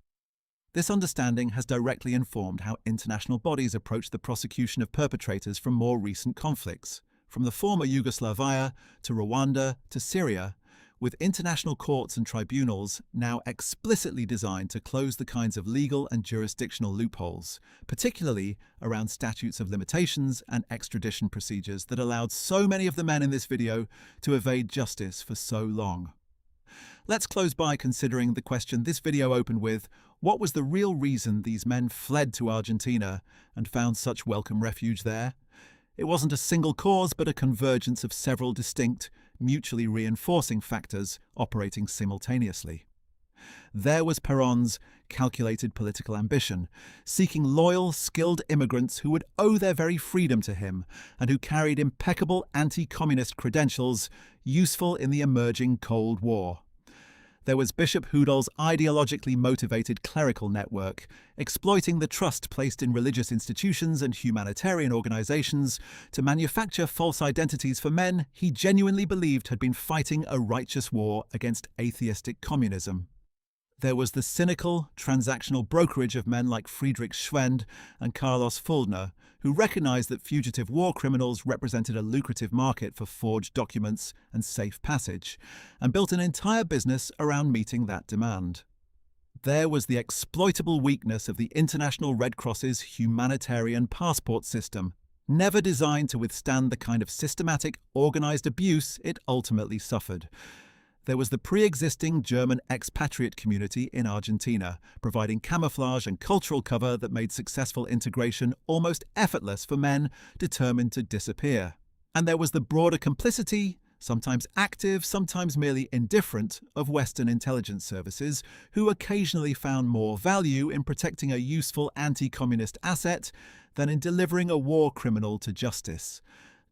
This understanding has directly informed how international bodies approach the prosecution of perpetrators from more recent conflicts, from the former Yugoslavia to Rwanda to Syria, with international courts and tribunals now explicitly designed to close the kinds of legal and jurisdictional loopholes, particularly around statutes of limitations and extradition procedures that allowed so many of the men in this video to evade justice for so long. Let's close by considering the question this video opened with: what was the real reason these men fled to Argentina and found such welcome refuge there? It wasn't a single cause, but a convergence of several distinct, mutually reinforcing factors operating simultaneously. There was Perón's calculated political ambition, seeking loyal, skilled immigrants who would owe their very freedom to him and who carried impeccable anti-communist credentials useful in the emerging Cold War. There was Bishop Hudol's ideologically motivated clerical network, exploiting the trust placed in religious institutions and humanitarian organizations to manufacture false identities for men he genuinely believed had been fighting a righteous war against atheistic communism. There was the cynical, transactional brokerage of men like Friedrich Schwend and Carlos Fuldner, who recognized that fugitive war criminals represented a lucrative market for forged documents and safe passage, and built an entire business around meeting that demand. There was the exploitable weakness of the International Red Cross's humanitarian passport system, never designed to withstand the kind of systematic, organized abuse it ultimately suffered. There was the pre-existing German expatriate community in Argentina, providing camouflage and cultural cover that made successful integration almost effortless for men determined to disappear. And there was the broader complicity, sometimes active, sometimes merely indifferent, of Western intelligence services, who occasionally found more value in protecting a useful anti-communist asset than in delivering a war criminal to justice.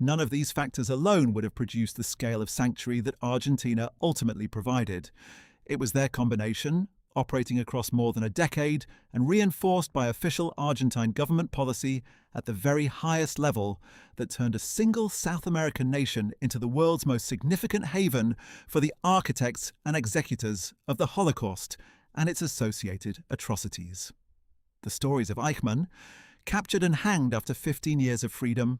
None of these factors alone would have produced the scale of sanctuary that Argentina ultimately provided. It was their combination, operating across more than a decade and reinforced by official Argentine government policy at the very highest level, that turned a single South American nation into the world's most significant haven for the architects and executors of the Holocaust and its associated atrocities. The stories of Eichmann, captured and hanged after 15 years of freedom;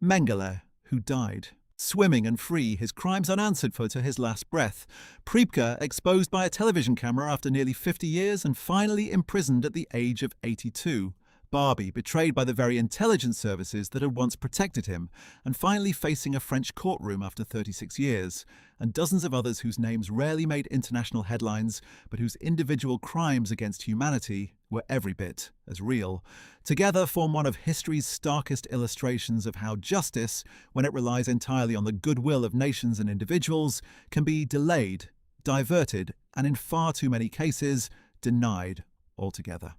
Mengele, who died, swimming and free, his crimes unanswered for to his last breath; Priebke, exposed by a television camera after nearly 50 years and finally imprisoned at the age of 82; Barbie, betrayed by the very intelligence services that had once protected him, and finally facing a French courtroom after 36 years, and dozens of others whose names rarely made international headlines, but whose individual crimes against humanity were every bit as real, together form one of history's starkest illustrations of how justice, when it relies entirely on the goodwill of nations and individuals, can be delayed, diverted, and in far too many cases, denied altogether.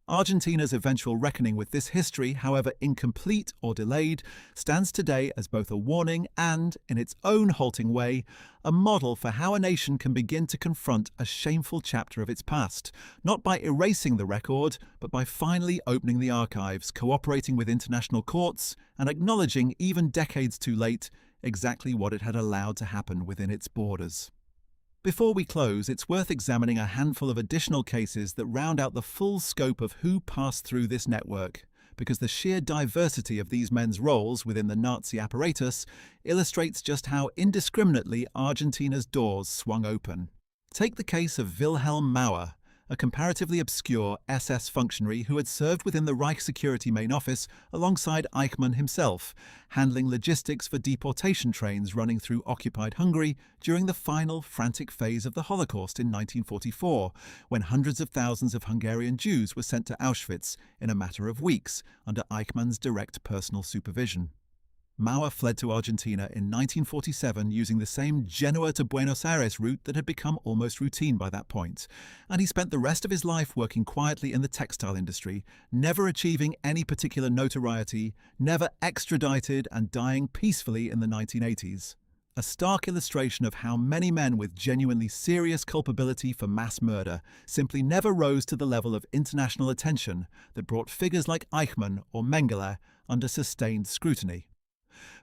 Argentina's eventual reckoning with this history, however incomplete or delayed, stands today as both a warning and, in its own halting way, a model for how a nation can begin to confront a shameful chapter of its past, not by erasing the record, but by finally opening the archives, cooperating with international courts, and acknowledging, even decades too late, exactly what it had allowed to happen within its borders. Before we close, it's worth examining a handful of additional cases that round out the full scope of who passed through this network, because the sheer diversity of these men's roles within the Nazi apparatus illustrates just how indiscriminately Argentina's doors swung open. Take the case of Wilhelm Mauer, a comparatively obscure SS functionary who had served within the Reich Security Main Office alongside Eichmann himself, handling logistics for deportation trains running through occupied Hungary during the final frantic phase of the Holocaust in 1944, when hundreds of thousands of Hungarian Jews were sent to Auschwitz in a matter of weeks under Eichmann's direct personal supervision. Mauer fled to Argentina in 1947 using the same Genoa to Buenos Aires route that had become almost routine by that point, and he spent the rest of his life working quietly in the textile industry, never achieving any particular notoriety, never extradited, and dying peacefully in the 1980s. A stark illustration of how many men with genuinely serious culpability for mass murder simply never rose to the level of international attention that brought figures like Eichmann or Mengele under sustained scrutiny.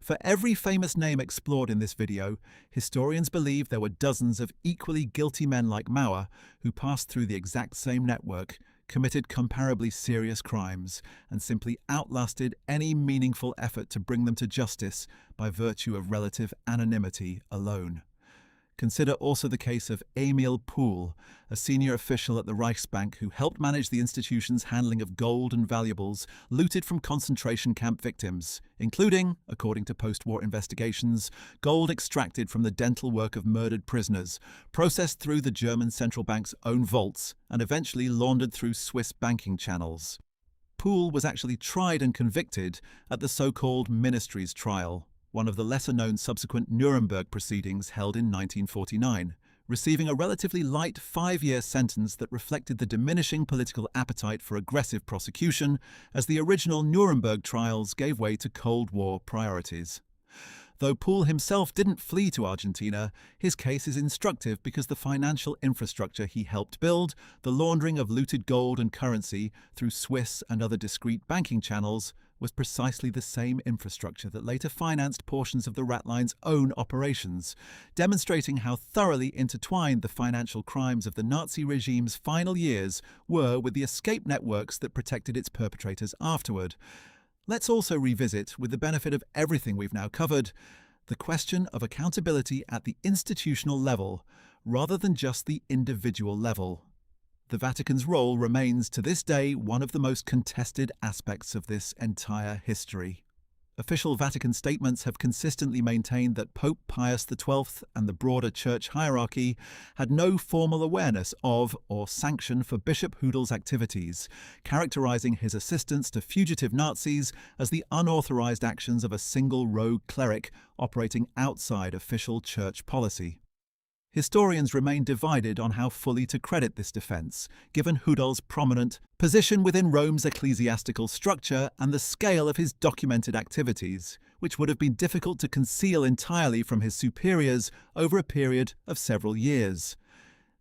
For every famous name explored in this video, historians believe there were dozens of equally guilty men like Mauer who passed through the exact same network, committed comparably serious crimes, and simply outlasted any meaningful effort to bring them to justice by virtue of relative anonymity alone. Consider also the case of Emil Pohl, a senior official at the Reichsbank who helped manage the institution's handling of gold and valuables looted from concentration camp victims, including, according to post-war investigations, gold extracted from the dental work of murdered prisoners, processed through the German central bank's own vaults, and eventually laundered through Swiss banking channels. Pohl was actually tried and convicted at the so-called Ministry's Trial, one of the lesser-known subsequent Nuremberg proceedings held in 1949, receiving a relatively light 5-year sentence that reflected the diminishing political appetite for aggressive prosecution as the original Nuremberg trials gave way to Cold War priorities. Though Pohl himself didn't flee to Argentina, his case is instructive because the financial infrastructure he helped build, the laundering of looted gold and currency through Swiss and other discrete banking channels, was precisely the same infrastructure that later financed portions of the Rat Line's own operations, demonstrating how thoroughly intertwined the financial crimes of the Nazi regime's final years were with the escape networks that protected its perpetrators afterward. Let's also revisit, with the benefit of everything we've now covered, the question of accountability at the institutional level, rather than just the individual level. The Vatican's role remains to this day one of the most contested aspects of this entire history. Official Vatican statements have consistently maintained that Pope Pius XII and the broader church hierarchy had no formal awareness of or sanction for Bishop Hoodel's activities, characterizing his assistance to fugitive Nazis as the unauthorized actions of a single rogue cleric operating outside official church policy. Historians remain divided on how fully to credit this defense, given Hoodel's prominent position within Rome's ecclesiastical structure and the scale of his documented activities, which would have been difficult to conceal entirely from his superiors over a period of several years.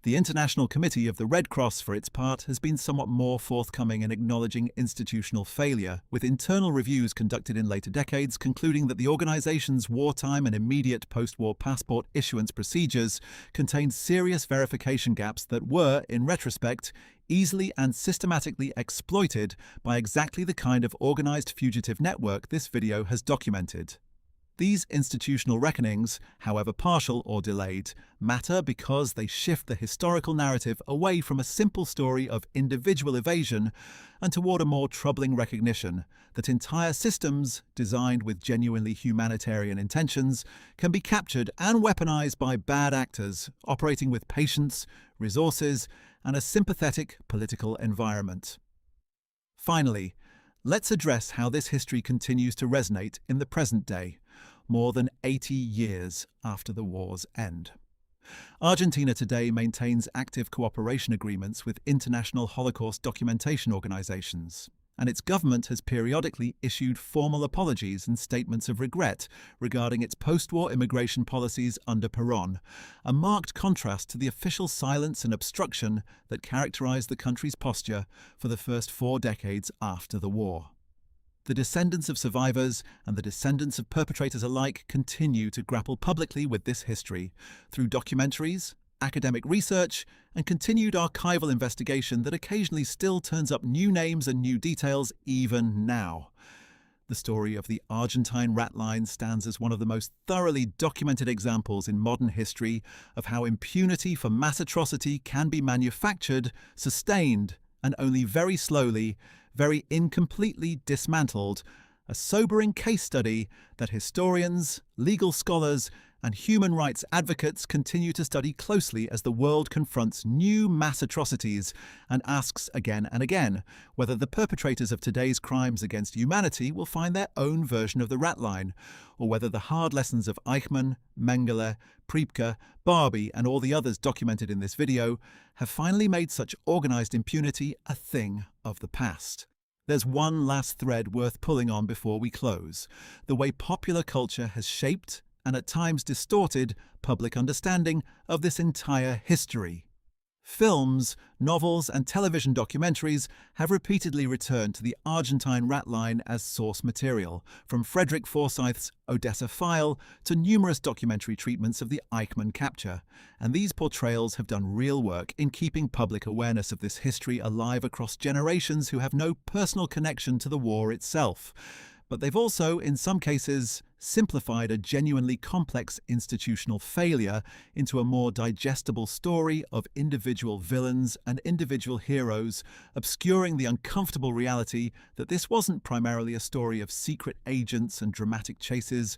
The International Committee of the Red Cross, for its part, has been somewhat more forthcoming in acknowledging institutional failure, with internal reviews conducted in later decades concluding that the organization's wartime and immediate post-war passport issuance procedures contained serious verification gaps that were, in retrospect, easily and systematically exploited by exactly the kind of organized fugitive network this video has documented. These institutional reckonings, however partial or delayed, matter because they shift the historical narrative away from a simple story of individual evasion and toward a more troubling recognition that entire systems, designed with genuinely humanitarian intentions, can be captured and weaponized by bad actors operating with patience, resources, and a sympathetic political environment. Finally, let's address how this history continues to resonate in the present day, more than 80 years after the war's end. Argentina today maintains active cooperation agreements with international Holocaust documentation organizations, and its government has periodically issued formal apologies and statements of regret regarding its post-war immigration policies under Perón, a marked contrast to the official silence and obstruction that characterized the country's posture for the first 4 decades after the war. The descendants of survivors and the descendants of perpetrators alike continue to grapple publicly with this history through documentaries, academic research, and continued archival investigation that occasionally still turns up new names and new details even now. The story of the Argentine rat line stands as one of the most thoroughly documented examples in modern history of how impunity for mass atrocity can be manufactured, sustained, and only very slowly, very incompletely dismantled, a sobering case study that historians, legal scholars, and human rights advocates continue to study closely as the world confronts new mass atrocities and asks again and again whether the perpetrators of today's crimes against humanity will find their own version of the rat line, or whether the hard lessons of Eichmann, Mengele, Priebke, Barbie, and all the others documented in this video have finally made such organized impunity a thing of the past. There's one last thread worth pulling on before we close: the way popular culture has shaped and at times distorted public understanding of this entire history. Films, novels, and television documentaries have repeatedly returned to the Argentine rat line as source material, from Frederick Forsyth's Odessa File to numerous documentary treatments of the Eichmann capture, and these portrayals have done real work in keeping public awareness of this history alive across generations who have no personal connection to the war itself. But they've also, in some cases, simplified a genuinely complex institutional failure into a more digestible story of individual villains and individual heroes, obscuring the uncomfortable reality that this wasn't primarily a story of secret agents and dramatic chases,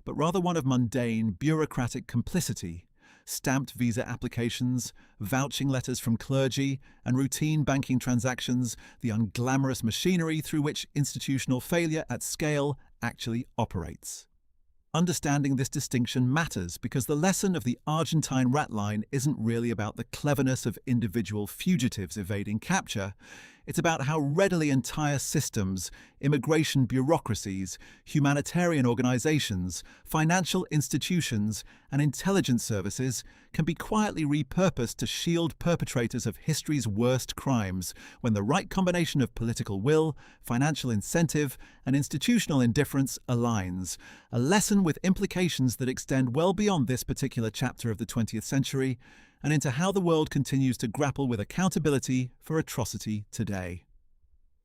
but rather one of mundane, bureaucratic complicity. Stamped visa applications, vouching letters from clergy, and routine banking transactions, the unglamorous machinery through which institutional failure at scale actually operates. Understanding this distinction matters because the lesson of the Argentine rat line isn't really about the cleverness of individual fugitives evading capture. It's about how readily entire systems, immigration bureaucracies, humanitarian organizations, financial institutions, and intelligence services can be quietly repurposed to shield perpetrators of history's worst crimes when the right combination of political will, financial incentive, and institutional indifference aligns. A lesson with implications that extend well beyond this particular chapter of the 20th century and into how the world continues to grapple with accountability for atrocity today.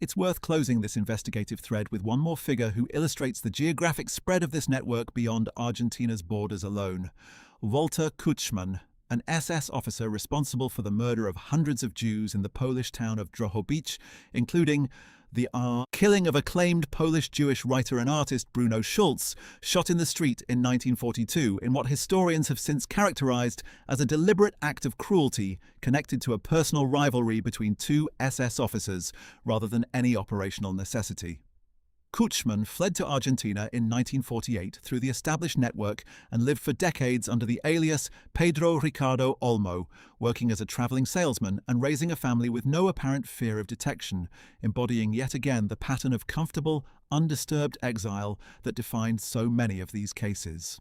It's worth closing this investigative thread with one more figure who illustrates the geographic spread of this network beyond Argentina's borders alone: Walter Kutschmann, an SS officer responsible for the murder of hundreds of Jews in the Polish town of Drohobycz, including the killing of acclaimed Polish Jewish writer and artist Bruno Schulz, shot in the street in 1942 in what historians have since characterized as a deliberate act of cruelty connected to a personal rivalry between 2 SS officers rather than any operational necessity. Kutschmann fled to Argentina in 1948 through the established network and lived for decades under the alias Pedro Ricardo Olmo, working as a traveling salesman and raising a family with no apparent fear of detection, embodying yet again the pattern of comfortable, undisturbed exile that defined so many of these cases.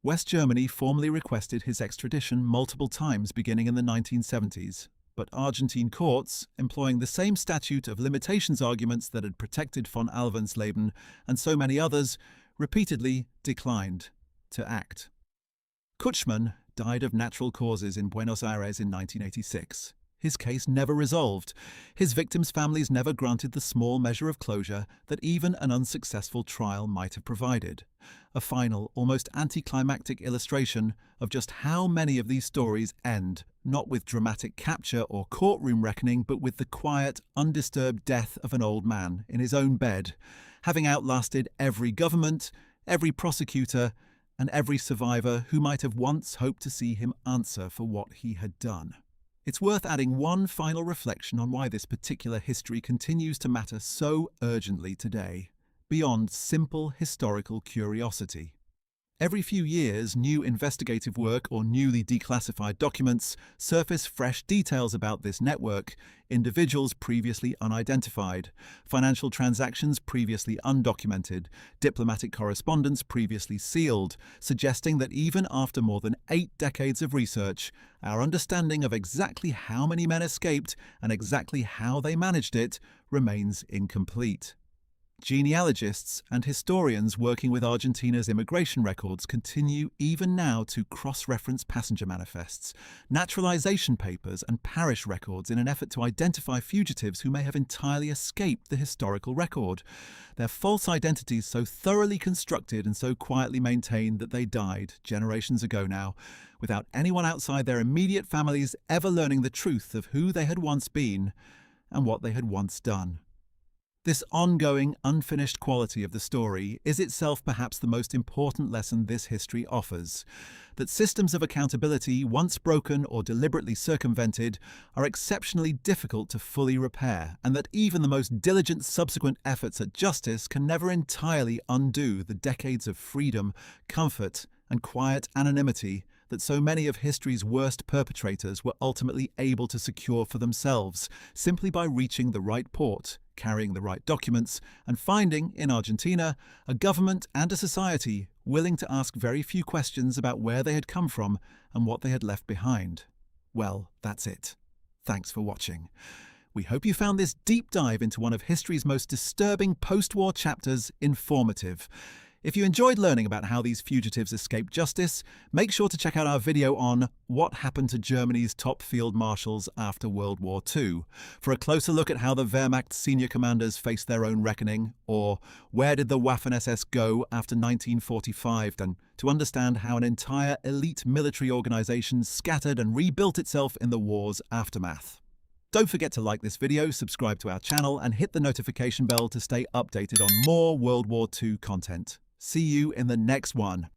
West Germany formally requested his extradition multiple times beginning in the 1970s. But Argentine courts, employing the same statute of limitations arguments that had protected von Alvensleben and so many others, repeatedly declined to act. Kutschmann died of natural causes in Buenos Aires in 1986. His case never resolved. His victims' families never granted the small measure of closure that even an unsuccessful trial might have provided. A final, almost anticlimactic illustration of just how many of these stories end, not with dramatic capture or courtroom reckoning, but with the quiet, undisturbed death of an old man in his own bed, having outlasted every government, every prosecutor, and every survivor who might have once hoped to see him answer for what he had done. It's worth adding one final reflection on why this particular history continues to matter so urgently today, beyond simple historical curiosity. Every few years, new investigative work or newly declassified documents surface fresh details about this network, individuals previously unidentified, financial transactions previously undocumented, diplomatic correspondence previously sealed, suggesting that even after more than 8 decades of research, our understanding of exactly how many men escaped and exactly how they managed it remains incomplete. Genealogists and historians working with Argentina's immigration records continue even now to cross-reference passenger manifests, naturalization papers and parish records in an effort to identify fugitives who may have entirely escaped the historical record. Their false identities so thoroughly constructed and so quietly maintained that they died generations ago now, without anyone outside their immediate families ever learning the truth of who they had once been and what they had once done. This ongoing, unfinished quality of the story is itself perhaps the most important lesson this history offers: that systems of accountability, once broken or deliberately circumvented, are exceptionally difficult to fully repair, and that even the most diligent subsequent efforts at justice can never entirely undo the decades of freedom, comfort, and quiet anonymity that so many of history's worst perpetrators were ultimately able to secure for themselves, simply by reaching the right port, carrying the right documents, and finding, in Argentina, a government and a society willing to ask very few questions about where they had come from and what they had left behind. Well, that's it. Thanks for watching. We hope you found this deep dive into one of history's most disturbing post-war chapters informative. If you enjoyed learning about how these fugitives escaped justice, make sure to check out our video on What Happened to Germany's Top Field Marshals After World War II, for a closer look at how the Wehrmacht's senior commanders faced their own reckoning, or Where Did the Waffen-SS Go After 1945, and to understand how an entire elite military organization scattered and rebuilt itself in the war's aftermath. Don't forget to like this video, subscribe to our channel, and hit the notification bell to stay updated on more World War II content. See you in the next one.